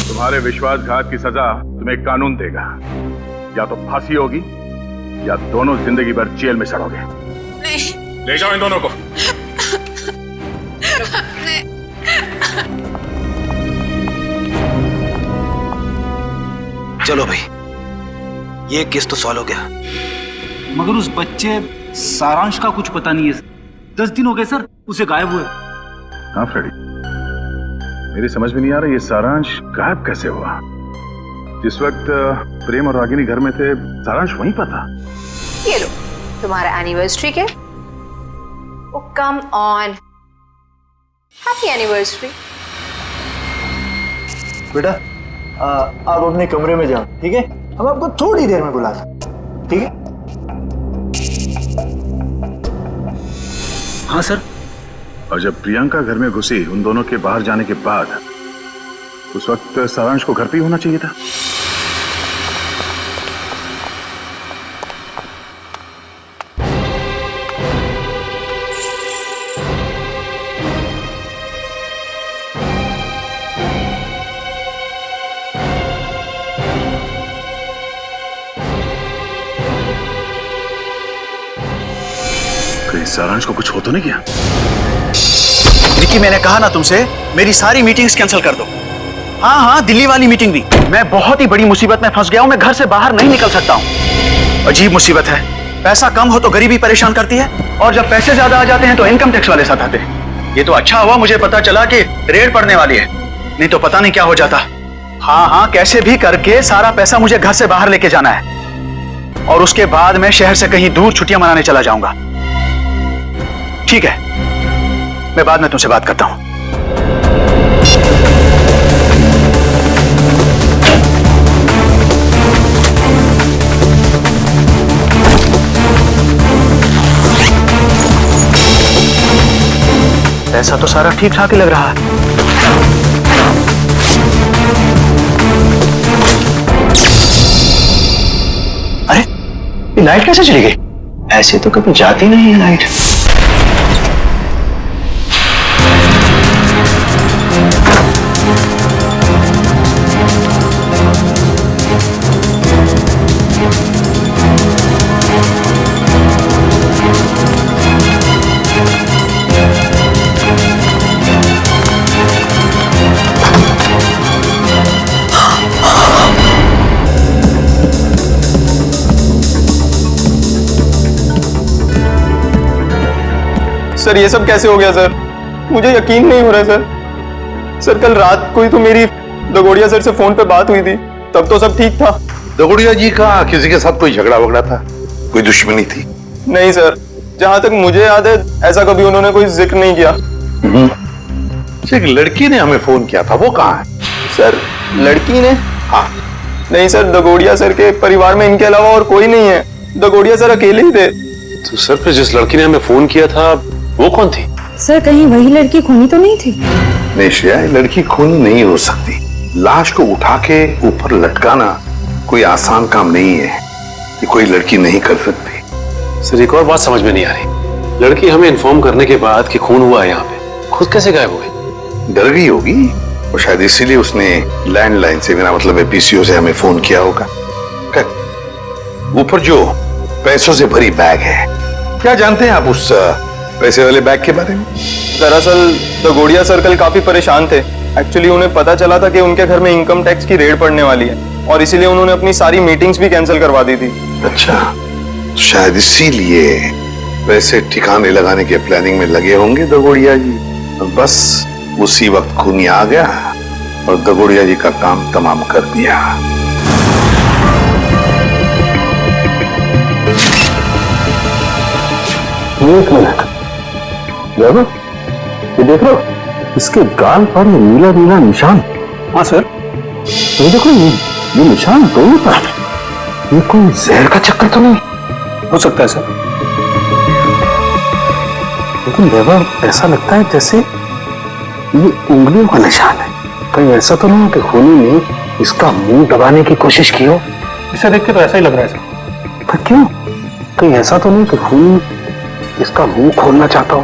तुम्हारे विश्वासघात की सजा तुम्हें कानून देगा, या तो फांसी होगी या दोनों जिंदगी भर जेल में सड़ोगे। नहीं। ले जाओ इन दोनों को। चलो भाई, ये केस तो सॉल्व हो गया। मगर उस बच्चे सारांश का कुछ पता नहीं है। 10 दिन हो गए सर उसे गायब हुए। हाँ फ्रेडी, मेरी समझ में नहीं आ रहा ये सारांश गायब कैसे हुआ। जिस वक्त प्रेम और रागिनी घर में थे, सारांश वहीं पर था। ये लो तुम्हारा एनिवर्सरी के। ओ कम ऑन, हैप्पी एनिवर्सरी। बेटा आप अपने कमरे में जाओ, ठीक है? हम आपको थोड़ी देर में बुला सकते, ठीक है? हाँ सर। और जब प्रियंका घर में घुसी उन दोनों के बाहर जाने के बाद, उस वक्त सारांश को घर पे ही होना चाहिए था। सारांश को कुछ हो तो नहीं गया? विकी, मैंने कहा ना तुमसे, मेरी सारी मीटिंग्स कैंसिल कर दो। हाँ, दिल्ली वाली मीटिंग भी। मैं बहुत ही बड़ी मुसीबत में फंस गया हूं, मैं घर से बाहर नहीं निकल सकता हूं। अजीब मुसीबत है, पैसा कम हो तो गरीबी परेशान करती है, और जब पैसे ज्यादा आ जाते हैं तो इनकम टैक्स वाले साथ आते हैं। ये तो अच्छा हुआ मुझे पता चला कि रेड पड़ने वाली है, नहीं तो पता नहीं क्या हो जाता। हाँ, कैसे भी करके सारा पैसा मुझे घर से बाहर लेके जाना है, और उसके बाद मैं शहर से कहीं दूर छुट्टियां मनाने चला जाऊंगा। ठीक है, मैं बाद में तुमसे बात करता हूं। ऐसा तो सारा ठीक ठाक ही लग रहा है। अरे, ये लाइट कैसे चली गई? ऐसे तो कभी जाती नहीं है लाइट। सर ये सब कैसे हो गया सर? मुझे यकीन नहीं हो रहा सर। सर कल रात कोई तो मेरी दगोड़िया सर से फोन पे बात हुई थी, तब तो सब ठीक था। दगोड़िया जी का किसी के साथ कोई झगड़ा वगड़ा था? कोई दुश्मनी थी? नहीं सर, जहां तक मुझे याद है ऐसा कभी उन्होंने कोई जिक्र नहीं किया। एक लड़की ने हमें फोन किया था, वो कहाँ है? सर लड़की ने? हाँ। नहीं सर, दगोड़िया सर के परिवार में इनके अलावा और कोई नहीं है। दगोड़िया सर अकेले ही थे। तो सर फिर जिस लड़की ने हमें फोन किया था वो कौन थी? सर कहीं वही लड़की खूनी तो नहीं थी? नहीं श्रेया, लड़की खूनी नहीं हो सकती। लाश को उठा के ऊपर लटकाना कोई आसान काम नहीं है, ये कोई लड़की नहीं कर सकती। सर एक और बात समझ में नहीं आ रही, लड़की हमें इन्फॉर्म करने के बाद कि खून हुआ है यहाँ पे, खुद कैसे गायब हो गई? डर गई होगी और शायद इसीलिए उसने लैंडलाइन से, मेरा मतलब है पीसीओ से हमें फोन किया होगा। ऊपर जो पैसों से भरी बैग है, क्या जानते हैं आप उस पैसे वाले बैग के बारे में? दरअसल दगोड़िया सर कल काफी परेशान थे। एक्चुअली उन्हें पता चला था कि उनके घर में इनकम टैक्स की रेड पड़ने वाली है और इसीलिए उन्होंने अपनी सारी मीटिंग्स भी कैंसिल करवा दी थी। अच्छा, तो शायद इसीलिए पैसे ठिकाने लगाने के प्लानिंग में लगे होंगे दगोड़िया जी। बस उसी वक्त खूनी आ गया और दगोड़िया जी का काम तमाम कर दिया। एक मिनट, ये देख लो, इसके गाल पर ये नीला नीला निशान। हाँ सर, ये देखो, ये निशान दोनों तरफ। ये कोई जहर का चक्कर तो नहीं हो सकता है सर? लेकिन वैभव, ऐसा लगता है जैसे ये उंगलियों का निशान है। कहीं ऐसा तो नहीं कि खूनी ने इसका मुंह दबाने की कोशिश की हो? इसे देख के तो ऐसा ही लग रहा है सर। पर क्यों? कहीं ऐसा तो नहीं कि खूनी इसका मुंह खोलना चाहता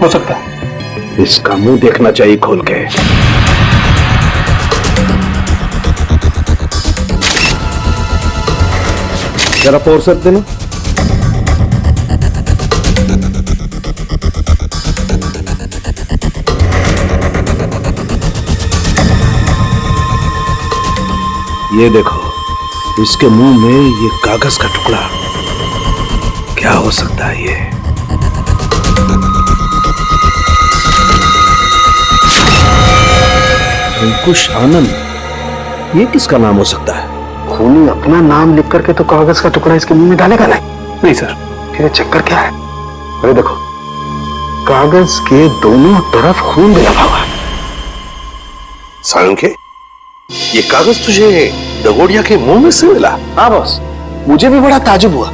हो सकता है। इसका मुंह देखना चाहिए खोल के। जरा फोर्स देना। ये देखो, इसके मुंह में ये कागज का टुकड़ा, क्या हो सकता है ये? अंकुश आनंद, ये किसका नाम हो सकता है? खूनी अपना नाम लिख करके तो कागज का टुकड़ा इसके मुंह में डालेगा नहीं सर। फिर चक्कर क्या है? अरे देखो, कागज के दोनों तरफ खून भी लगा हुआ है। साळुंखे, ये कागज तुझे दगोड़िया के मुंह में से मिला? हाँ बॉस, मुझे भी बड़ा ताजुब हुआ।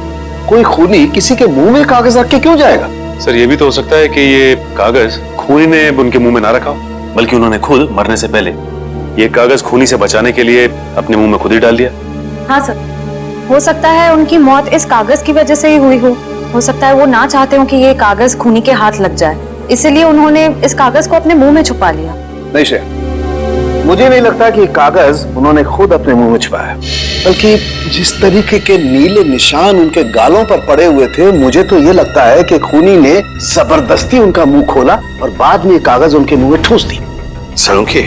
कोई खूनी किसी के मुंह में कागज रख के क्यों जाएगा? सर ये भी तो हो सकता है कि ये कागज खूनी ने उनके मुंह में ना रखा, बल्कि उन्होंने खुद मरने से पहले ये कागज खूनी से बचाने के लिए अपने मुंह में खुद ही डाल दिया। हाँ सर, हो सकता है उनकी मौत इस कागज की वजह से ही हुई हो सकता है वो ना चाहते हो कि ये कागज खूनी के हाथ लग जाए, इसीलिए उन्होंने इस कागज को अपने मुंह में छुपा लिया। नहीं श्रेया, मुझे नहीं लगता कि कागज उन्होंने खुद अपने मुंह में छुपाया, बल्कि जिस तरीके के नीले निशान उनके गालों पर पड़े हुए थे, मुझे तो ये लगता है कि खूनी ने जबरदस्ती उनका मुंह खोला और बाद में कागज उनके मुंह में ठूस दी। साळुंखे,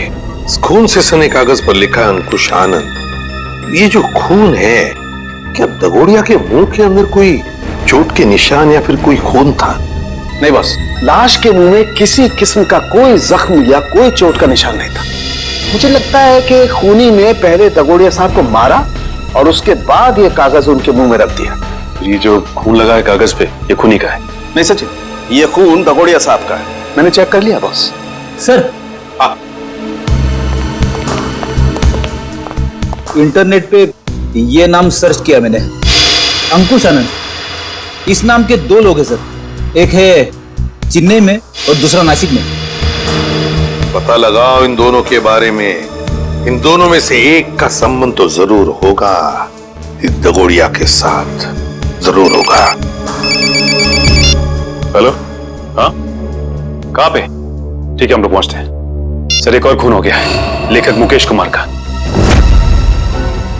खून से सने कागज पर लिखा अंकुश आनंद। ये जो खून है, क्या दगोड़िया के मुंह के अंदर कोई चोट के निशान या फिर कोई खून था? नहीं बस, लाश के मुंह में किसी किस्म का कोई जख्म या कोई चोट का निशान नहीं था। मुझे लगता है कि खूनी ने पहले दगोड़िया साहब को मारा और उसके बाद ये कागज उनके मुंह में रख दिया। ये जो खून लगा है कागज पे, ये खूनी का है? नहीं सचिन, ये खून दगोड़िया साहब का है, मैंने चेक कर लिया बॉस। सर, इंटरनेट पे ये नाम सर्च किया मैंने, अंकुश आनंद। इस नाम के दो लोग हैं सर, एक है चेन्नई में और दूसरा नासिक में। पता लगाओ इन दोनों के बारे में। इन दोनों में से एक का संबंध तो जरूर होगा, इस दगोड़िया के साथ जरूर होगा। हेलो, हाँ, कहाँ पे? ठीक है, हम लोग पहुंचते हैं। सर एक और खून हो गया है, लेखक मुकेश कुमार का।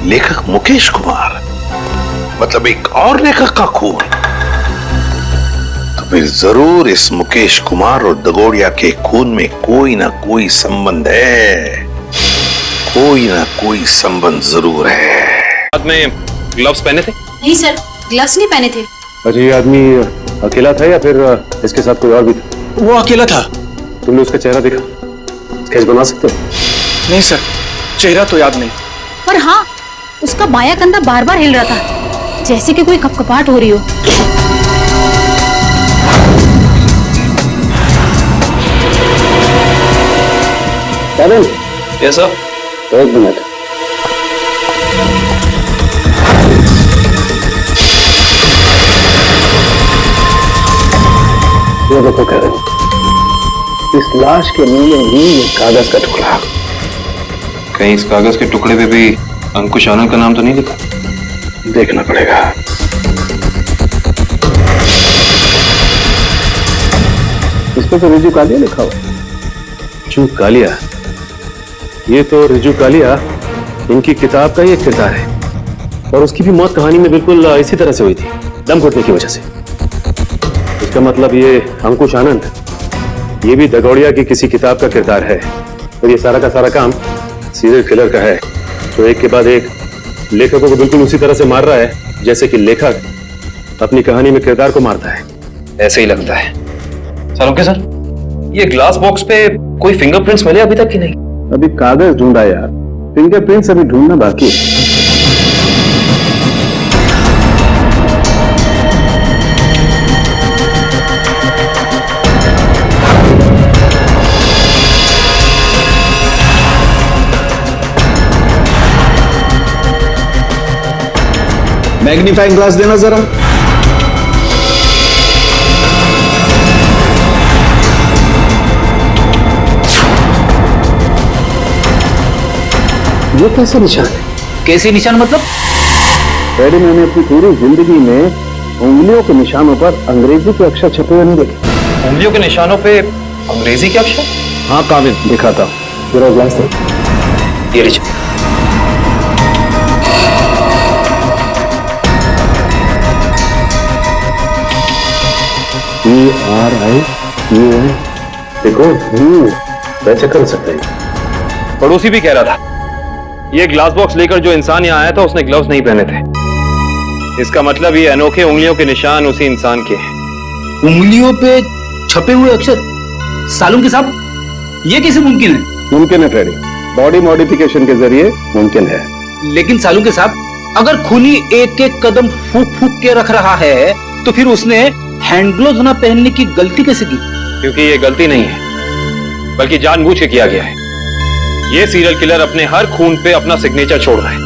लेखक मुकेश कुमार? मतलब एक और लेखक का खून? तो फिर जरूर इस मुकेश कुमार और दगोड़िया के खून में कोई ना कोई संबंध है, कोई ना कोई संबंध जरूर है। हाथ में ग्लव्स पहने थे? नहीं सर, ग्लव्स नहीं पहने थे। अच्छा, ये आदमी अकेला था या फिर इसके साथ कोई और भी था? वो अकेला था। तुमने उसका चेहरा देखा? स्केच बना सकते हो? नहीं सर, चेहरा तो याद नहीं। पर हाँ, उसका बायां कंधा बार बार हिल रहा था, जैसे कि कोई कपकपाहट हो रही हो। Yes sir. एक मिनट। ये देखो करण, इस लाश के मुंह में ही ये कागज का टुकड़ा। कहीं इस कागज के टुकड़े पे भी अंकुश आनंद का नाम तो नहीं लिखा? देखना पड़ेगा। इस पर तो रिजू कालिया लिखा हुआ। रिजू कालिया? ये तो रिजू कालिया इनकी किताब का ही एक किरदार है, और उसकी भी मौत कहानी में बिल्कुल इसी तरह से हुई थी, दम घुटने की वजह से। इसका मतलब ये अंकुश आनंद, ये भी दगोड़िया की किसी किताब का किरदार है, और ये सारा का सारा काम सीरियल किलर का है, तो एक के बाद एक लेखकों को बिल्कुल उसी तरह से मार रहा है जैसे कि लेखक अपनी कहानी में किरदार को मारता है। ऐसे ही लगता है। सर ओके सर, ये ग्लास बॉक्स पे कोई फिंगरप्रिंट्स मिले अभी तक कि नहीं? अभी कागज ढूंढा यार, फिंगरप्रिंट्स अभी ढूंढना बाकी है। मैग्नीफाइंग ग्लास देना जरा। ये कैसे निशान है? कैसे निशान मतलब? डैडी, मैंने अपनी पूरी जिंदगी में उंगलियों के निशानों पर अंग्रेजी के अक्षर छपे हुए नहीं देखे। उंगलियों के निशानों पे अंग्रेजी के अक्षर? हाँ काबिल, दिखाता हूँ। जरा ग्लास दे। ये लीजिए। ERIUN, देखो वैसे कर सकते हैं। पड़ोसी भी कह रहा था ये ग्लास बॉक्स लेकर जो इंसान यहाँ आया था उसने ग्लव्स नहीं पहने थे। इसका मतलब ये अनोखे उंगलियों के निशान उसी इंसान के हैं। उंगलियों पे छपे हुए अक्षर? सालुंके साहब, ये कैसे मुमकिन है? मुमकिन है फ्रेडी, बॉडी मॉडिफिकेशन के जरिए मुमकिन है। लेकिन सालुंके साहब, अगर खूनी एक एक कदम फूक फूक के रख रहा है तो फिर उसने हैंड ग्लोव्स ना पहनने की गलती कैसे की? क्योंकि ये गलती नहीं है, बल्कि जानबूझ के किया गया है। ये सीरियल किलर अपने हर खून पे अपना सिग्नेचर छोड़ रहा है,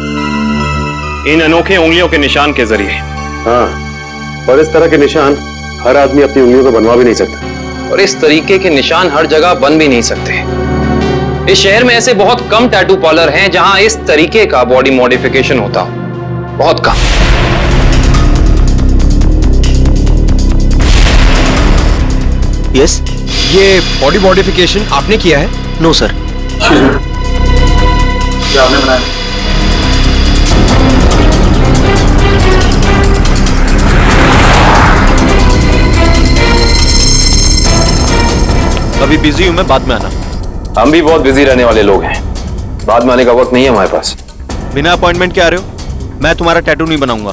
इन अनोखे उंगलियों के निशान के जरिए। हाँ, और इस तरह के निशान हर आदमी अपनी उंगलियों पर बनवा भी नहीं सकता, और इस तरीके के निशान हर जगह बन भी नहीं सकते। इस शहर में ऐसे बहुत कम टैटू पार्लर हैं जहां इस तरीके का बॉडी मॉडिफिकेशन होता हो, बहुत कम। यस, ये बॉडी मॉडिफिकेशन आपने किया है? No sir. क्या आपने बनाया? अभी बिजी हूं मैं, बाद में आना। हम भी बहुत बिजी रहने वाले लोग हैं, बाद में आने का वक्त नहीं है हमारे पास। बिना अपॉइंटमेंट के आ रहे हो? मैं तुम्हारा टैटू नहीं बनाऊंगा।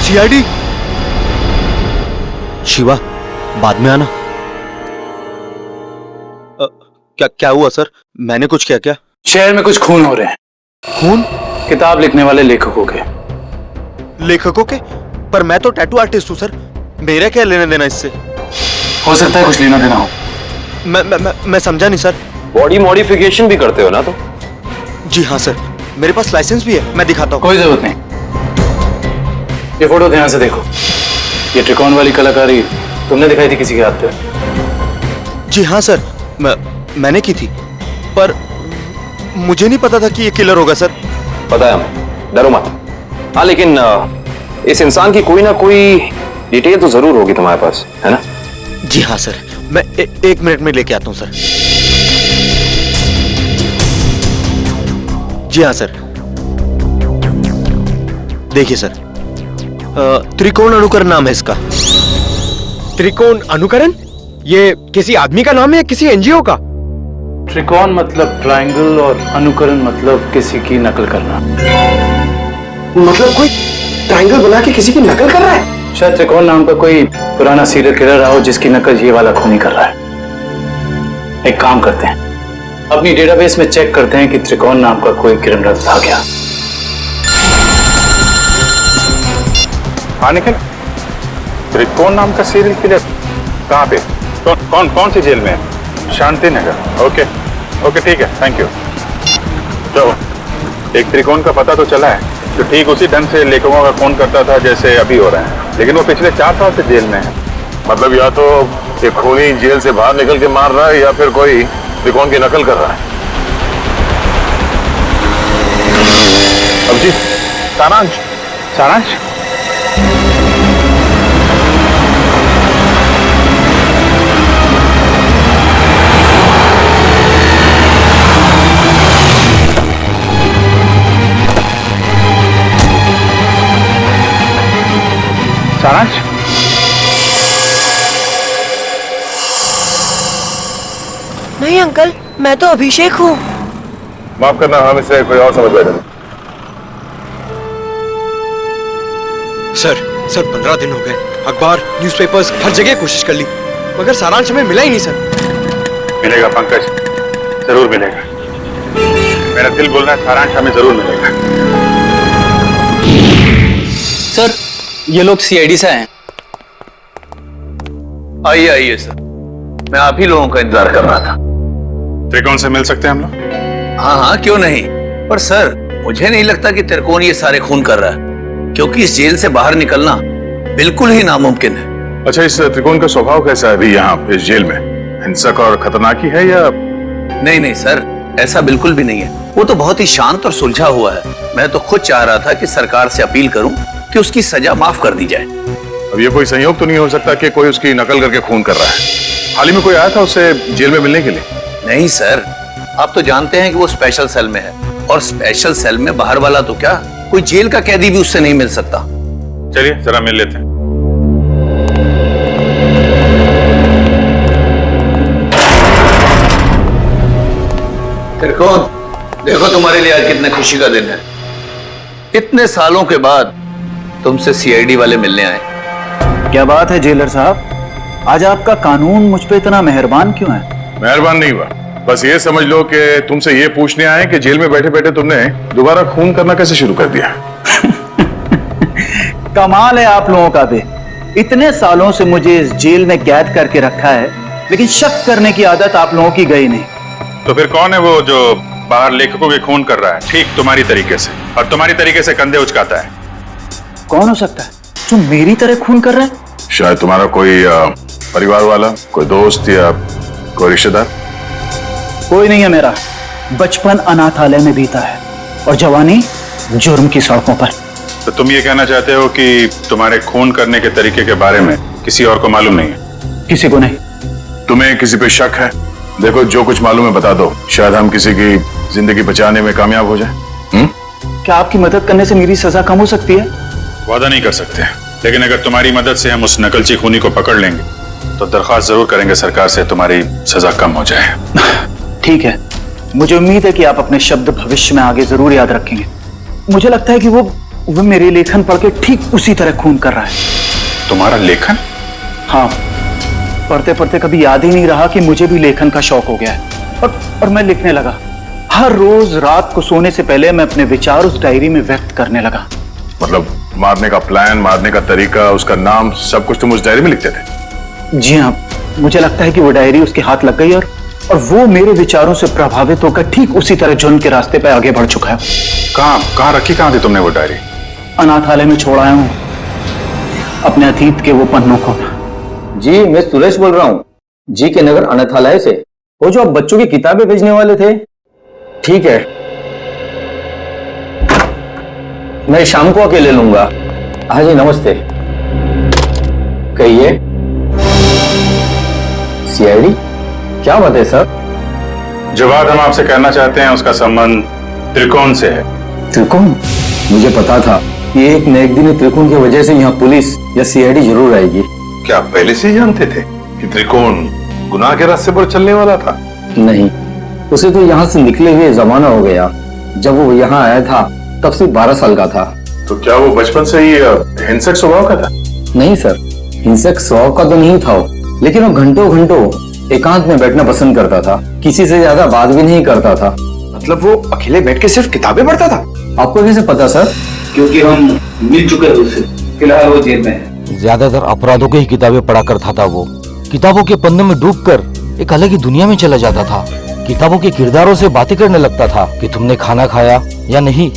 सीआईडी शिवा, बाद में आना। क्या हुआ सर? मैंने कुछ किया क्या? शहर में कुछ खून हो रहे हैं। खून? किताब लिखने वाले लेखकों के। लेखकों के? पर मैं तो टैटू आर्टिस्ट हूं सर, मेरा क्या लेना देना इससे? हो सकता है कुछ लेना देना हो। मैं समझा नहीं सर। बॉडी मॉडिफिकेशन भी करते हो ना तुम? जी हाँ सर, मेरे पास लाइसेंस भी है, मैं दिखाता हूँ। कोई जरूरत नहीं। ये फोटो ध्यान से देखो, ये त्रिकोण वाली कलाकारी तुमने दिखाई थी किसी के हाथ पे? जी हाँ सर, मैंने की थी, पर मुझे नहीं पता था कि ये किलर होगा सर। पता है हमें, डरो मत। हाँ लेकिन इस इंसान की कोई ना कोई डिटेल तो जरूर होगी तुम्हारे पास, है ना? जी हाँ सर, मैं एक मिनट में लेके आता हूँ सर। जी हाँ सर, देखिए सर, त्रिकोण अनुकरण नाम है इसका। त्रिकोण अनुकरण? ये किसी आदमी का नाम है या किसी एनजीओ का? त्रिकोण मतलब ट्रायंगल और अनुकरण मतलब किसी की नकल करना। मतलब कोई ट्रायंगल बना के किसी की नकल कर रहा है? शायद त्रिकोण नाम का कोई पुराना सीरियल किलर रहा हो जिसकी नकल ये वाला खूनी कर रहा है। एक काम करते हैं, अपनी डेटाबेस में चेक करते हैं कि त्रिकोण नाम का कोई क्रिमिनल था क्या। हाँ निखिल, त्रिकोण नाम का सीरियल किलर कहाँ पे? कौन सी जेल में है? शांति नगर। ओके ओके ठीक है, थैंक यू। तो एक त्रिकोण का पता तो चला है जो ठीक उसी ढंग से लेखकों का खून करता था जैसे अभी हो रहा है, लेकिन वो पिछले 4 साल से जेल में है। मतलब या तो एक खूनी जेल से बाहर निकल के मार रहा है या फिर कोई त्रिकोण की नकल कर रहा है। अभिजीत, सारांश सारांश सारांश, नहीं अंकल, मैं तो अभिषेक हूँ। माफ करना, हम इसे कोई और समझ बैठे। सर 15 दिन हो गए, अखबार न्यूज़पेपर्स हर जगह कोशिश कर ली, मगर सारांश हमें मिला ही नहीं सर। मिलेगा पंकज, जरूर मिलेगा। मेरा दिल बोल रहा है सारांश हमें जरूर मिलेगा। सर ये लोग सीआईडी से हैं। आइए आइए सर, मैं आप ही लोगों का इंतजार कर रहा था। त्रिकोण से मिल सकते हैं हम लोग? हाँ हाँ क्यों नहीं, पर सर मुझे नहीं लगता कि त्रिकोण ये सारे खून कर रहा है, क्योंकि इस जेल से बाहर निकलना बिल्कुल ही नामुमकिन है। अच्छा, इस त्रिकोण का स्वभाव कैसा है अभी यहाँ इस जेल में? हिंसक और खतरनाक ही है या? नहीं नहीं सर, ऐसा बिल्कुल भी नहीं है। वो तो बहुत ही शांत और सुलझा हुआ है। मैं तो खुद चाह रहा था कि सरकार से अपील करूं कि उसकी सजा माफ कर दी जाए। अब ये कोई संयोग तो नहीं हो सकता कि कोई उसकी नकल करके खून कर रहा है? हाल ही में कोई आया था उससे जेल में मिलने के लिए? नहीं सर, आप तो जानते हैं कि वो स्पेशल सेल में है, और स्पेशल सेल में बाहर वाला तो क्या, कोई जेल का कैदी भी उससे नहीं मिल सकता। चलिए जरा मिल लेते हैं। त्रिकोण, देखो तुम्हारे लिए आज कितने खुशी का दिन है। इतने सालों के बाद तुमसे सीआईडी वाले मिलने आए। क्या बात है जेलर साहब, आज आपका कानून मुझ पे इतना मेहरबान क्यों है? मेहरबान नहीं हुआ, बस ये समझ लो कि तुमसे ये पूछने आए कि जेल में बैठे बैठे तुमने दोबारा खून करना कैसे शुरू कर दिया? कमाल है आप लोगों का भी। इतने सालों से मुझे इस जेल में कैद करके रखा है, लेकिन शक करने की आदत आप लोगों की गई नहीं। तो फिर कौन है वो जो बाहर लेखकों के खून कर रहा है ठीक तुम्हारी तरीके से, और तुम्हारी तरीके से कंधे उचकाता है? कौन हो सकता है जो मेरी तरह खून कर रहा है? शायद तुम्हारा कोई परिवार वाला, कोई दोस्त या कोई रिश्तेदार। कोई नहीं है मेरा। बचपन अनाथालय में बीता है और जवानी जुर्म की सड़कों पर। तो तुम ये कहना चाहते हो कि तुम्हारे खून करने के तरीके के बारे में किसी और को मालूम नहीं है? किसी को नहीं। तुम्हें किसी पे शक है? देखो, जो कुछ मालूम है बता दो, शायद हम किसी की जिंदगी बचाने में कामयाब हो जाए। क्या आपकी मदद करने से मेरी सजा कम हो सकती है? वादा नहीं कर सकते, लेकिन अगर तुम्हारी मदद से हम उस नकलची खूनी को पकड़ लेंगे तो दरख्वास्त जरूर करेंगे सरकार से तुम्हारी सजा कम हो जाए। ठीक है, मुझे उम्मीद है कि आप अपने शब्द भविष्य में आगे जरूर याद रखेंगे। मुझे लगता है कि वो मेरे लेखन पढ़ के ठीक उसी तरह खून कर रहा है। तुम्हारा लेखन? हाँ, पढ़ते पढ़ते कभी याद ही नहीं रहा कि मुझे भी लेखन का शौक हो गया है, और मैं लिखने लगा। हर रोज रात को सोने से पहले मैं अपने विचार उस डायरी में व्यक्त करने लगा। मतलब मारने का प्लान, मारने का तरीका, उसका नाम, सब कुछ तुम उस डायरी में लिखते थे? जी हाँ, मुझे लगता है कि वो डायरी उसके हाथ लग गई और वो मेरे विचारों से प्रभावित होकर ठीक उसी तरह जुर्म के रास्ते पर आगे बढ़ चुका है। कहाँ रखी, कहाँ थी तुमने वो डायरी? अनाथालय में छोड़ आया हूँ अपने अतीत के वो पन्नों को। जी, मैं सुरेश बोल रहा हूँ, जी के नगर अनाथालय से। वो जो आप बच्चों की किताबें भेजने वाले थे। ठीक है, मैं शाम को आके ले लूंगा। हाँ जी, नमस्ते। कहिए। सीआईडी? क्या बात है सर? जो बात हम आपसे कहना चाहते हैं उसका संबंध त्रिकोण से है। त्रिकोण? मुझे पता था कि एक न एक दिन त्रिकोण की वजह से यहाँ पुलिस या सीआईडी जरूर आएगी। क्या आप पहले से ही जानते थे कि त्रिकोण गुनाह के रास्ते पर चलने वाला था? नहीं, उसे तो यहाँ से निकले हुए जमाना हो गया। जब वो यहाँ आया था तब सिर्फ 12 साल का था। तो क्या वो बचपन से ही हिंसक स्वभाव का था? नहीं सर, इनसे शौक का तो नहीं था वो, लेकिन वो घंटों घंटों एकांत में बैठना पसंद करता था, किसी से ज्यादा बात भी नहीं करता था। मतलब वो अकेले बैठ के सिर्फ किताबें पढ़ता था? आपको कैसे पता सर? क्योंकि हम मिल चुके हैं उससे, फिलहाल वो जेल में है। ज्यादातर अपराधों की ही किताबें पढ़ा करता था वो। किताबों के पन्ने में डूबकर एक अलग ही दुनिया में चला जाता था। किताबों के किरदारों से बातें करने लगता था कि तुमने खाना खाया या नहीं।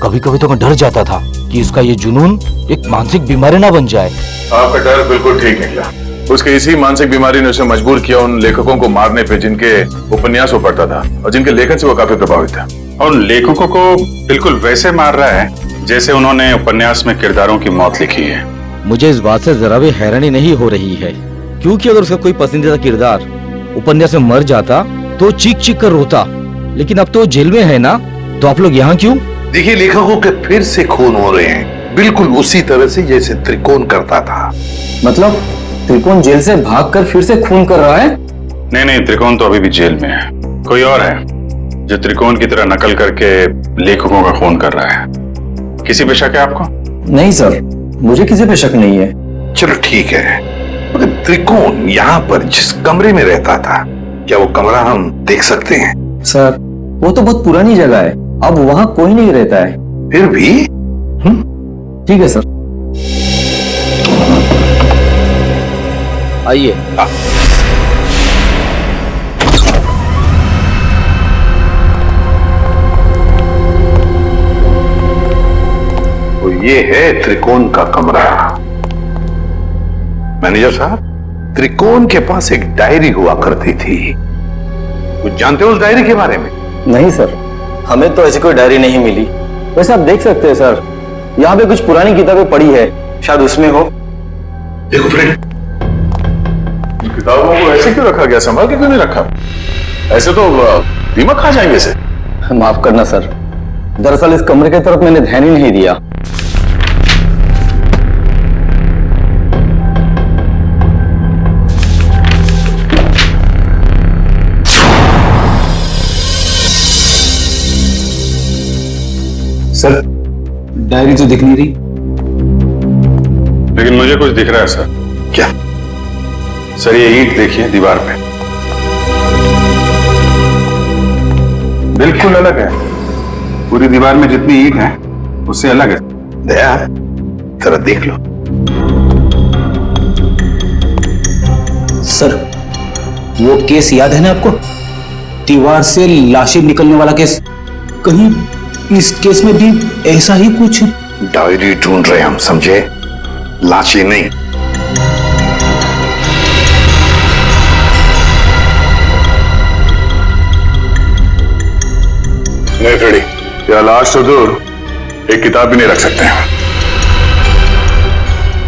कभी कभी तो मैं डर जाता था कि इसका ये जुनून एक मानसिक बीमारी ना बन जाए। आपका डर बिल्कुल ठीक निकला। उसके इसी मानसिक बीमारी ने उसे मजबूर किया उन लेखकों को मारने पे जिनके उपन्यास वो पढ़ता था और जिनके लेखन से वो काफी प्रभावित था। और लेखकों को बिल्कुल वैसे मार रहा है जैसे उन्होंने उपन्यास में किरदारों की मौत लिखी है। मुझे इस बात से जरा भी हैरानी नहीं हो रही है, क्योंकि अगर उसका कोई पसंदीदा किरदार उपन्यास में मर जाता तो चीख चीख कर रोता, लेकिन अब तो जेल में है ना, तो आप लोग यहाँ क्यों? देखिए, लेखकों के फिर से खून हो रहे हैं, बिल्कुल उसी तरह से जैसे त्रिकोण करता था। मतलब त्रिकोण जेल से भागकर फिर से खून कर रहा है? नहीं, त्रिकोण तो अभी भी जेल में है। कोई और है जो त्रिकोण की तरह नकल करके लेखकों का खून कर रहा है। किसी पे शक है आपको? नहीं सर, मुझे किसी पे शक नहीं है। चलो ठीक है, मगर त्रिकोण यहाँ पर जिस कमरे में रहता था, क्या वो कमरा हम देख सकते हैं? सर, वो तो बहुत पुरानी जगह है, अब वहाँ कोई नहीं रहता है। फिर भी ठीक है सर, आइए। तो ये है त्रिकोण का कमरा। मैनेजर साहब, त्रिकोण के पास एक डायरी हुआ करती थी, कुछ जानते हो उस डायरी के बारे में? नहीं सर, हमें तो ऐसी कोई डायरी नहीं मिली। वैसे आप देख सकते हैं सर, यहाँ पे कुछ पुरानी किताबें पड़ी है, शायद उसमें हो। देखो फ्रेंड, किताबों को ऐसे क्यों रखा गया, संभाल के क्यों नहीं रखा? ऐसे तो दीमक खा जाएंगे इसे। माफ करना सर, दरअसल इस कमरे की तरफ मैंने ध्यान ही नहीं दिया। सर, डायरी तो दिख नहीं रही। लेकिन मुझे कुछ दिख रहा है सर। क्या? सर, ये ईंट देखिए दीवार पे, बिल्कुल अलग है। पूरी दीवार में जितनी ईंट है उससे अलग है। दया, जरा देख लो। सर, वो केस याद है ना आपको, दीवार से लाशें निकलने वाला केस? कहीं इस केस में भी ऐसा ही कुछ? डायरी ढूंढ रहे हम, समझे? लाशें नहीं। नहीं फ्रेडी, या लाश तो दूर, एक किताब भी नहीं रख सकते हैं।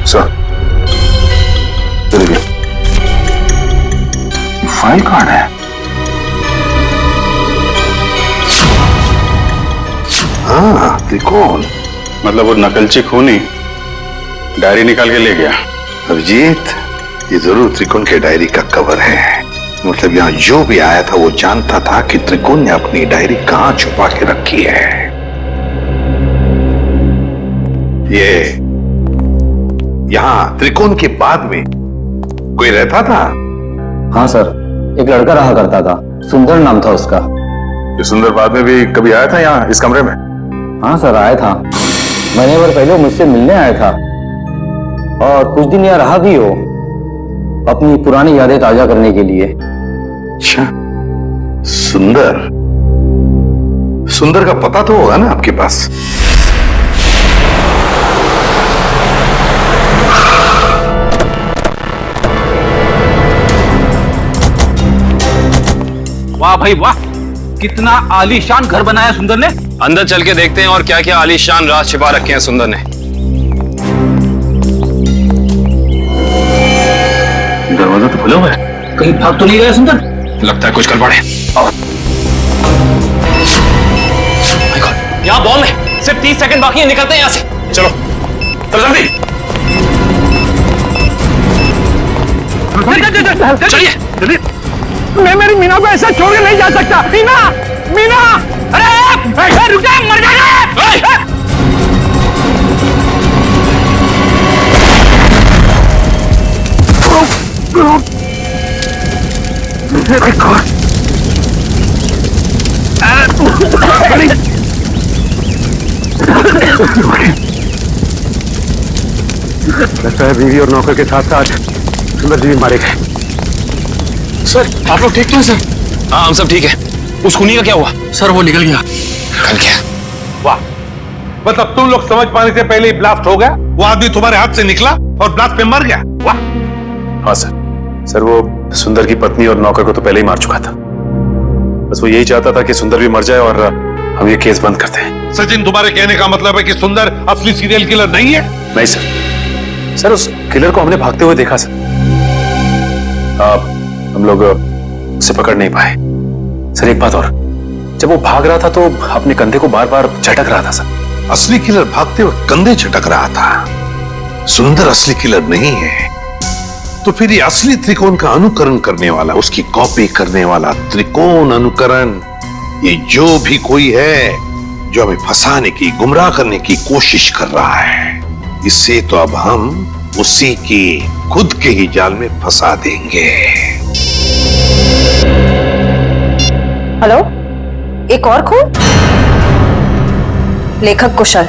सर, देखिए, फाइल कार्ड है। हाँ, त्रिकोण। मतलब वो नकलची खूनी डायरी निकाल के ले गया। अभिजीत, ये जरूर त्रिकोण के डायरी का कवर है। मतलब यहाँ जो भी आया था वो जानता था कि त्रिकोण ने अपनी डायरी कहाँ छुपा के रखी है। ये यहाँ त्रिकोण के बाद में कोई रहता था? हाँ सर, एक लड़का रहा करता था, सुंदर नाम था उसका। ये सुंदर बाद में भी कभी आया था यहाँ इस कमरे में? हाँ सर, आया था। महीने भर पहले मुझसे मिलने आया था और कुछ दिन यहाँ रहा भी हो, अपनी पुरानी यादें ताजा करने के लिए। अच्छा, सुंदर। सुंदर का पता तो होगा ना आपके पास? वाह भाई वाह, कितना आलीशान घर बनाया सुंदर ने। अंदर चल के देखते हैं और क्या क्या आलीशान राज छिपा रखे हैं सुंदर ने। दरवाजा तो खुला हुआ है, कहीं भाग तो नहीं गया सुंदर? लगता है कुछ गड़बड़ है। यहाँ बॉम्ब है, सिर्फ 30 सेकंड बाकी है, निकलते हैं यहाँ से। चलो जल्दी चलिए जल्दी। मैं मेरी मीना को ऐसा छोड़ के नहीं जा सकता। मीना, मीना, अरे रुक जा, मर जाएगा। लगता है बीवी और नौकर के साथ साथ सुंदर जी भी मारे गए। सर आप लोग ठीक तो हैं सर? हाँ हम सब ठीक है। उस खूनी का क्या हुआ? सर वो निकल गया। निकल गया? वाह, मतलब तुम लोग समझ पाने से पहले ही ब्लास्ट हो गया। वो आदमी तुम्हारे हाथ से निकला और ब्लास्ट में मर गया। वाह। हाँ सर वो सुंदर की पत्नी और नौकर को तो पहले ही मार चुका था। बस वो यही चाहता था कि सुंदर भी मर जाए और हम ये केस बंद करते हैं। सचिन, तुम्हारे कहने का मतलब है कि सुंदर असली सीरियल किलर नहीं है? नहीं सर उस किलर को हमने भागते हुए देखा सर। हम लोग उसे पकड़ नहीं पाए। सर एक बात और, जब वो भाग रहा था तो अपने कंधे को बार बार झटक रहा था सर। असली किलर भागते वक्त कंधे झटक रहा था। सुंदर असली किलर नहीं है तो फिर ये असली त्रिकोण का अनुकरण करने वाला, उसकी कॉपी करने वाला त्रिकोण अनुकरण, ये जो भी कोई है जो हमें फंसाने की, गुमराह करने की कोशिश कर रहा है, इससे तो अब हम उसी की खुद के ही जाल में फंसा देंगे। हेलो, एक और खून? लेखक कुशल।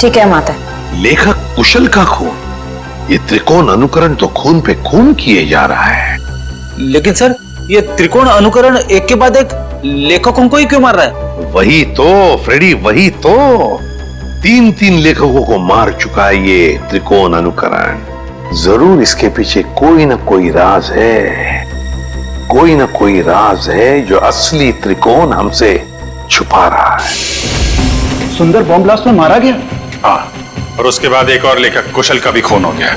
ठीक है माता। लेखक कुशल का खून? ये त्रिकोण अनुकरण तो खून पे खून किए जा रहा है। लेकिन सर ये त्रिकोण अनुकरण एक के बाद एक लेखकों को ही क्यों मार रहा है? वही तो फ्रेडी, वही तो 3 लेखकों को मार चुका है ये त्रिकोण अनुकरण। जरूर इसके पीछे कोई ना कोई राज है, कोई ना कोई राज है जो असली त्रिकोण हमसे छुपा रहा है। सुंदर बॉम्ब ब्लास्ट में मारा गया? हाँ, और उसके बाद एक और लेखक कुशल का भी खून हो गया।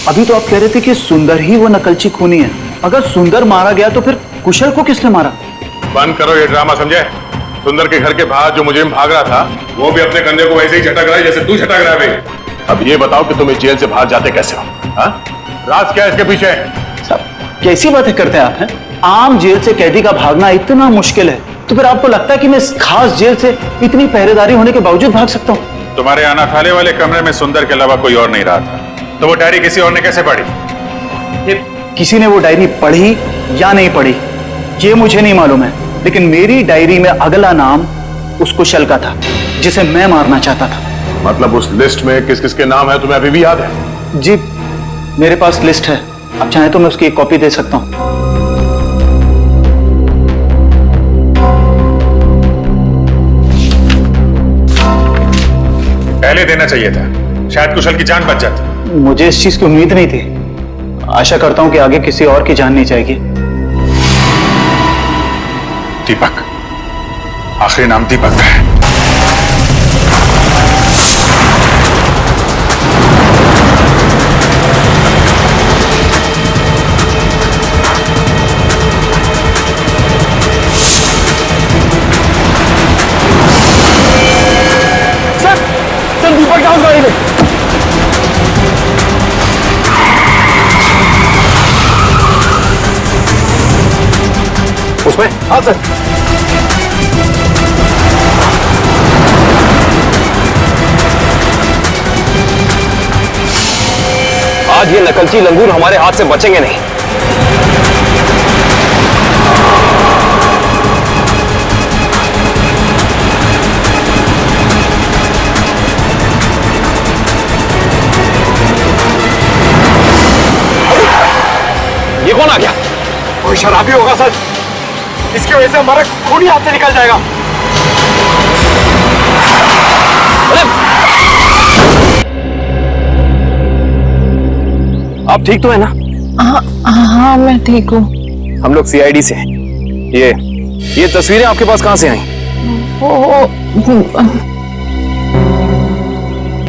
अभी तो आप कह रहे थे कि सुंदर ही वो नकलची खूनी है। अगर सुंदर मारा गया तो फिर कुशल को किसने मारा? बंद करो ये ड्रामा, समझे? सुंदर के घर के बाहर जो मुजरिम भाग रहा था वो भी अपने कंधे को वैसे ही झटक रहा है जैसे तू झटक रहा है। अब ये बताओ कि तुम इस जेल से बाहर जाते कैसे हो? राज क्या है इसके पीछे? कैसी बातें करते हैं आप? हैं? आम जेल से कैदी का भागना इतना मुश्किल है तो फिर आपको लगता है कि मैं इस खास जेल से इतनी पहरेदारी होने के बावजूद भाग सकता हूँ? तुम्हारे अनाथालय वाले कमरे में सुंदर के अलावा कोई और नहीं रहा था, तो वो डायरी किसी और ने कैसे पढ़ी? किसी ने वो डायरी पढ़ी या नहीं पढ़ी ये मुझे नहीं मालूम है, लेकिन मेरी डायरी में अगला नाम उस कुशल का था जिसे मैं मारना चाहता था। मतलब उस लिस्ट में किस किस के नाम है तुम्हें अभी भी याद है? जी मेरे पास लिस्ट है, आप चाहें तो मैं उसकी एक कॉपी दे सकता हूं। पहले देना चाहिए था, शायद कुशल की जान बच जाती। मुझे इस चीज की उम्मीद नहीं थी। आशा करता हूं कि आगे किसी और की जान नहीं जाएगी। दीपक, आखिरी नाम दीपक है। सर दीपक का गाड़ी में। उसमें? हाँ सर। आज ये नकलची लंगूर हमारे हाथ से बचेंगे नहीं। ये कौन आ गया? कोई शराबी होगा सर, इसकी वजह से हमारा खून ही हाथ से निकल जाएगा। आप ठीक तो है ना? हाँ मैं ठीक हूँ। हम लोग सीआईडी से हैं। ये तस्वीरें आपके पास कहां से आई?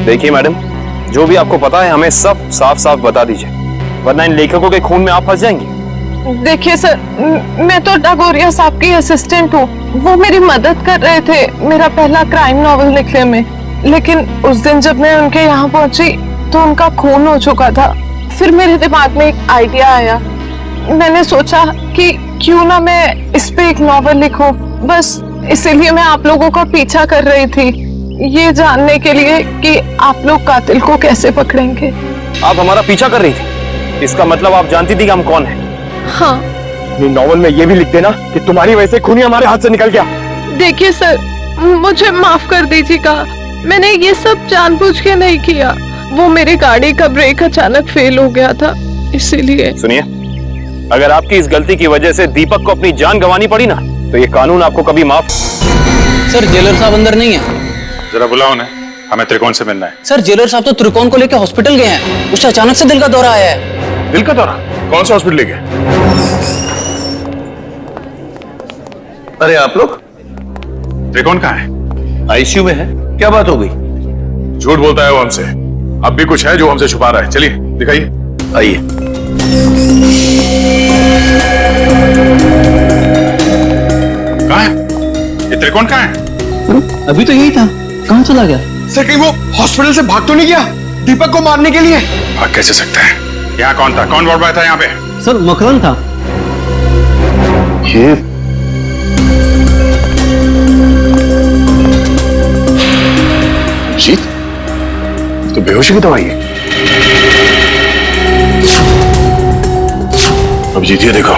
देखिए मैडम, जो भी आपको पता है हमें सब साफ साफ बता दीजिए, वरना इन लेखकों के खून में आप फंस जाएंगे। देखिए सर, मैं तो डागोरिया साहब की असिस्टेंट हूँ। वो मेरी मदद कर रहे थे मेरा पहला क्राइम नॉवल लिखने में, लेकिन उस दिन जब मैं उनके यहाँ पहुंची तो उनका खून हो चुका था। फिर मेरे दिमाग में एक आइडिया आया, मैंने सोचा कि क्यों ना मैं इस पे एक नॉवल लिखूं। बस इसीलिए मैं आप लोगों का पीछा कर रही थी, ये जानने के लिए कि आप लोग कातिल को कैसे पकड़ेंगे। आप हमारा पीछा कर रही थी? इसका मतलब आप जानती थी कि हम कौन हैं? हाँ। अपनी नॉवल में ये भी लिख देना कि तुम्हारी वजह से खूनी हमारे हाथ से निकल गया। देखिए सर, मुझे माफ कर दीजिएगा, मैंने ये सब जानबूझ के नहीं किया। वो मेरी गाड़ी का ब्रेक अचानक फेल हो गया था, इसीलिए। सुनिए, अगर आपकी इस गलती की वजह से दीपक को अपनी जान गंवानी पड़ी ना, तो ये कानून आपको कभी माफ। सर जेलर साहब अंदर नहीं है। जरा बुलाओ उन्हें, हमें त्रिकोण से मिलना है। सर जेलर साहब तो त्रिकोण को लेकर हॉस्पिटल गए हैं, उसे अचानक से दिल का दौरा आया है। दिल का दौरा? कौन सा हॉस्पिटल ले गए? अरे आप लोग? त्रिकोण कहाँ है? आईसीयू में है। क्या बात हो गई? झूठ बोलता है वो हमसे। अब भी कुछ है जो हमसे छुपा रहा है। चलिए दिखाइए। आइए। कहाँ है ये त्रिकोण? कहाँ है? अभी तो यही था, कहाँ चला गया? सर कहीं वो हॉस्पिटल से भाग तो नहीं गया दीपक को मारने के लिए? भाग कैसे सकता है? यहाँ कौन था? कौन वार्ड बॉय था यहाँ पे? सर मकरंद था। ये जीत तो बेहोशी की दवाई है। अब जीतिए, देखो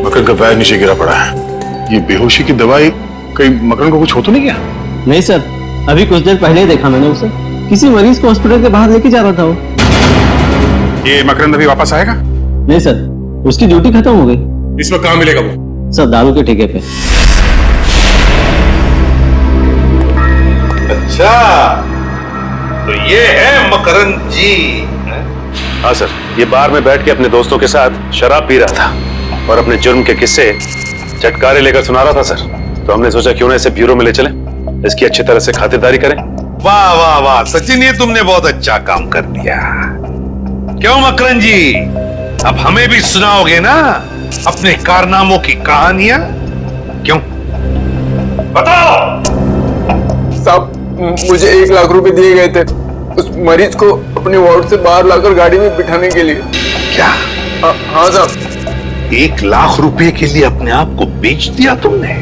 मकरंद का पैर नीचे गिरा पड़ा है। ये बेहोशी की दवाई कहीं मकरंद को कुछ हो तो नहीं गया? नहीं सर, अभी कुछ देर पहले ही देखा मैंने उसे, किसी मरीज को हॉस्पिटल के बाहर लेके जा रहा था वो। ये मकरंद अभी वापस आएगा? नहीं सर, उसकी ड्यूटी खत्म हो गई। इसमें कहाँ मिलेगा वो? सर दारू के ठेके पे। अच्छा, तो ये है मकरंद जी? हाँ सर, ये बार में बैठ के अपने दोस्तों के साथ शराब पी रहा था और अपने जुर्म के किस्से चटकारे लेकर सुना रहा था सर। तो हमने सोचा क्यों ना इसे ब्यूरो में ले चलें, इसकी अच्छी तरह से खातिरदारी करें। वाह वाह वाह सचिन, ये तुमने बहुत अच्छा काम कर दिया। क्यों मकरंद जी, अब हमें भी सुनाओगे ना अपने कारनामों की कहानियां? क्यों, बताओ। साहब, मुझे 1 लाख रुपए दिए गए थे उस मरीज को अपने वार्ड से बाहर लाकर गाड़ी में बिठाने के लिए। क्या? हाँ साहब। 1 लाख रुपए के लिए अपने आप को बेच दिया तुमने?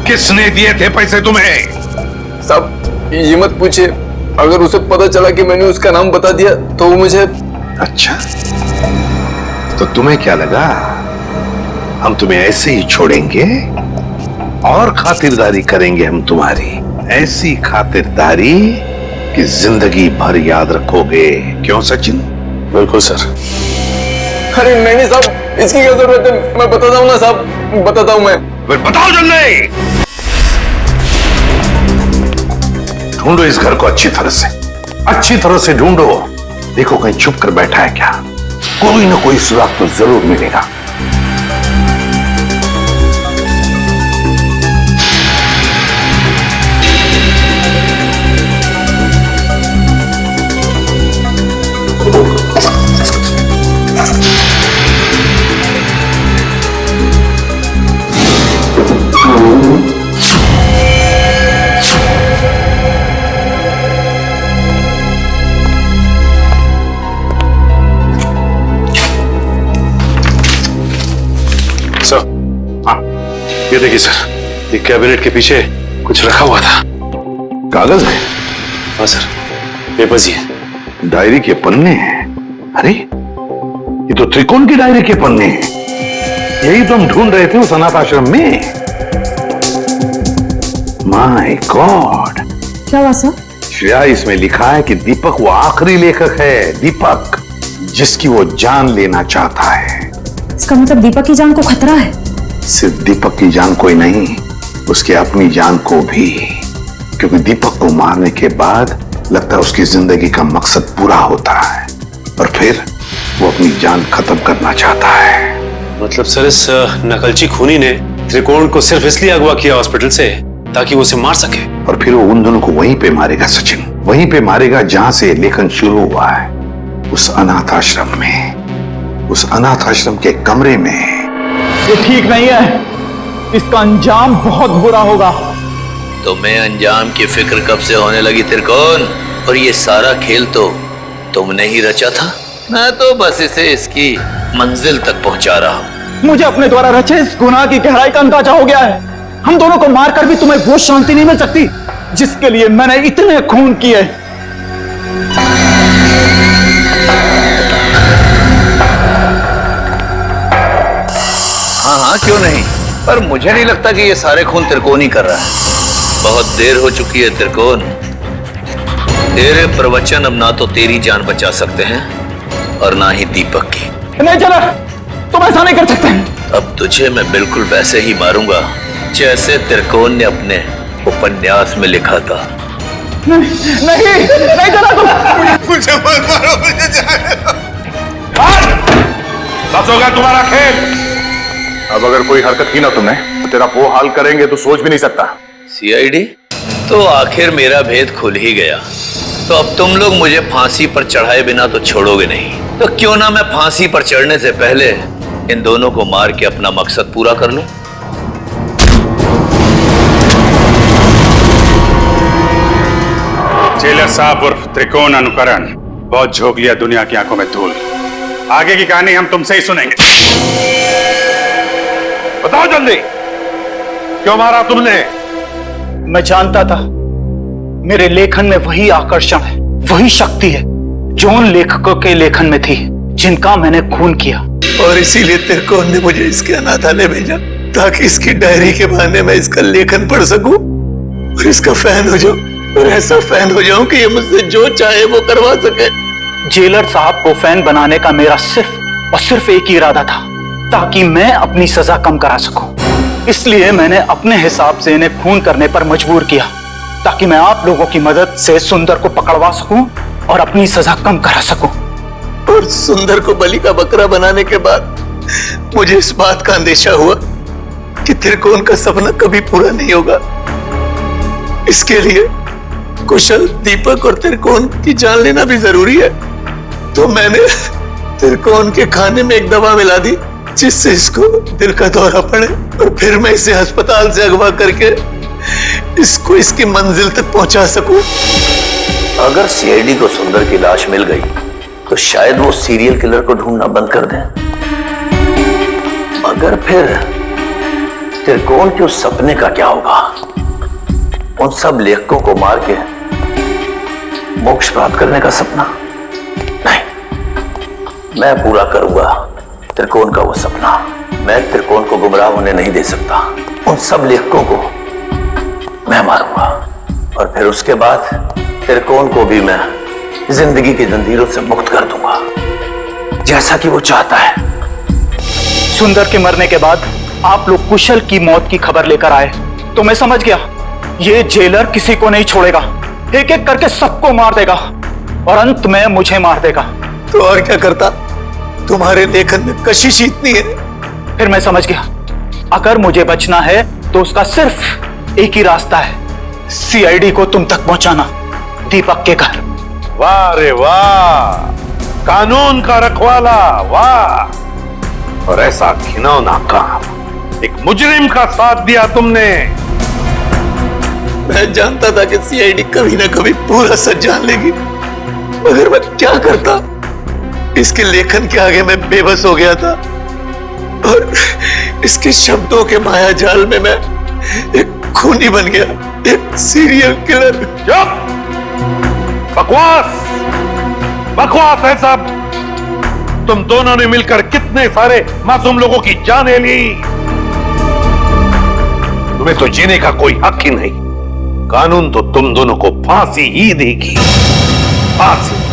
किसने दिए थे पैसे तुम्हें? साहब ये मत पूछिए, अगर उसे पता चला कि मैंने उसका नाम बता दिया तो वो मुझे। अच्छा, तो तुम्हें क्या लगा हम तुम्हें ऐसे ही छोड़ेंगे? और खातिरदारी करेंगे हम तुम्हारी, ऐसी खातिरदारी कि जिंदगी भर याद रखोगे। क्यों सचिन? बिल्कुल सर। अरे नहीं साहब, इसकी क्या जरूरत है, मैं बताता हूँ ना साहब, बताता हूँ मैं। फिर बताओ जल्दी। ढूंढो इस घर को अच्छी तरह से ढूंढो। देखो कहीं छुप कर बैठा है क्या? कोई ना कोई सुराग तो जरूर मिलेगा। ये देखिए सर, ये कैबिनेट के पीछे कुछ रखा हुआ था। कागज है? हाँ सर, पेपर्स ही है। डायरी के पन्ने हैं? अरे ये तो त्रिकोण की डायरी के पन्ने हैं। यही तो हम ढूंढ रहे थे उस अनाथ आश्रम में। माय गॉड, क्या हुआ सर? श्रेया, इसमें लिखा है कि दीपक वो आखिरी लेखक है, दीपक जिसकी वो जान लेना चाहता है। इसका मतलब दीपक की जान को खतरा है? सिर्फ दीपक की जान को ही नहीं, उसकी अपनी जान को भी, क्योंकि दीपक को मारने के बाद लगता है उसकी जिंदगी का मकसद पूरा होता है और फिर वो अपनी जान खत्म करना चाहता है। मतलब सर, इस नकलची खूनी ने त्रिकोण को सिर्फ इसलिए अगवा किया हॉस्पिटल से ताकि वो उसे मार सके, और फिर वो उन दोनों को वहीं पे मारेगा सचिन, वहीं पे मारेगा जहां से लेखन शुरू हुआ है, उस अनाथ आश्रम में, उस अनाथ आश्रम के कमरे में। ये ठीक नहीं है, इसका अंजाम बहुत बुरा होगा। तुम्हें अंजाम की फिक्र कब से होने लगी त्रिकोण? और ये सारा खेल तो तुमने ही रचा था, मैं तो बस इसे इसकी मंजिल तक पहुंचा रहा हूं। मुझे अपने द्वारा रचे इस गुनाह की गहराई का अंदाजा हो गया है। हम दोनों को मारकर भी तुम्हें वो शांति नहीं मिल सकती जिसके लिए मैंने इतने खून किए। हाँ क्यों नहीं, पर मुझे नहीं लगता कि ये सारे खून त्रिकोण ही कर रहा है। बहुत देर हो चुकी है त्रिकोण। तेरे प्रवचन अब ना तो तेरी जान बचा सकते हैं और ना ही दीपक की। नहीं चला, तुम ऐसा नहीं कर सकते। अब तुझे मैं बिल्कुल वैसे ही मारूंगा जैसे त्रिकोण ने अपने उपन्यास में लिखा था। नहीं चला तुम। मुझे मत मारो, मुझे जाने दो। बस होगा तुम्हारा खेल। अब अगर कोई हरकत की ना तुमने तो तेरा वो हाल करेंगे तो सोच भी नहीं सकता। सीआईडी, तो आखिर मेरा भेद खुल ही गया। तो अब तुम लोग मुझे फांसी पर चढ़ाए बिना तो छोड़ोगे नहीं। तो क्यों ना मैं फांसी पर चढ़ने से पहले इन दोनों को मार के अपना मकसद पूरा कर लूं। जेलर साहब उर्फ त्रिकोण अनुकरण, बहुत झोंक लिया दुनिया की आंखों में धूल। आगे की कहानी हम तुमसे ही सुनेंगे। बताओ जल्दी, क्यों मारा तुमने? मैं जानता था मेरे लेखन में वही आकर्षण है, वही शक्ति है जो उन लेखकों के लेखन में थी जिनका मैंने खून किया। और इसीलिए त्रिकोण ने मुझे इसके अनाथालय भेजा ताकि इसकी डायरी के बहाने मैं इसका लेखन पढ़ सकूं और इसका फैन हो जाऊं, और ऐसा फैन हो जाऊं कि ये मुझसे जो चाहे वो करवा सके। जेलर साहब को फैन बनाने का मेरा सिर्फ और सिर्फ एक ही इरादा था, ताकि मैं अपनी सजा कम करा सकूं। इसलिए मैंने अपने हिसाब से इन्हें खून करने पर मजबूर किया, ताकि मैं आप लोगों की मदद से सुंदर को पकड़वा सकूं और अपनी सजा कम करा सकूं। और सुंदर को बलि का बकरा बनाने के बाद मुझे इस बात का अंदेशा हुआ कि त्रिकोण का सपना कभी पूरा नहीं होगा। इसके लिए कुशल, दीपक और त्रिकोण की जान लेना भी जरूरी है। तो मैंने त्रिकोण के खाने में एक दवा मिला दी जिससे इसको दिल का दौरा पड़े, और फिर मैं इसे अस्पताल से अगवा करके इसको इसकी मंजिल तक पहुंचा सकूं। अगर सीआईडी को सुंदर की लाश मिल गई तो शायद वो सीरियल किलर को ढूंढना बंद कर दें। मगर फिर त्रिकोण के उस सपने का क्या होगा? उन सब लेखकों को मार के मोक्ष प्राप्त करने का सपना? नहीं, मैं पूरा करूंगा त्रिकोण का वो सपना। मैं त्रिकोण को गुमराह होने नहीं दे सकता। उन सब लेखकों को मैं मारूंगा और फिर उसके बाद त्रिकोण को भी मैं जिंदगी की जंजीरों से मुक्त कर दूंगा, जैसा कि वो चाहता है। सुंदर के मरने के बाद आप लोग कुशल की मौत की खबर लेकर आए तो मैं समझ गया ये जेलर किसी को नहीं छोड़ेगा, एक एक करके सबको मार देगा और अंत में मुझे मार देगा। तो और क्या करता? तुम्हारे लेखन में कशिश इतनी है। फिर मैं समझ गया, अगर मुझे बचना है तो उसका सिर्फ एक ही रास्ता है, सीआईडी को तुम तक पहुंचाना, दीपक के घर। वाह रे वाह, कानून का रखवाला, वाह। और ऐसा घिनौना काम एक मुजरिम का साथ दिया तुमने। मैं जानता था कि सीआईडी कभी ना कभी पूरा सच जान लेगी, मगर मैं क्या करता? इसके लेखन के आगे मैं बेबस हो गया था और इसके शब्दों के माया जाल में मैं एक खूनी बन गया, एक सीरियल किलर। चुप! बकवास, बकवास है सब। तुम दोनों ने मिलकर कितने सारे मासूम लोगों की जानें ली। तुम्हें तो जीने का कोई हक ही नहीं। कानून तो तुम दोनों को फांसी ही देगी, फांसी।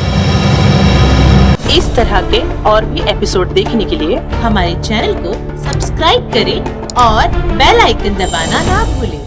इस तरह के और भी एपिसोड देखने के लिए हमारे चैनल को सब्सक्राइब करें और बेल आइकन दबाना ना भूलें।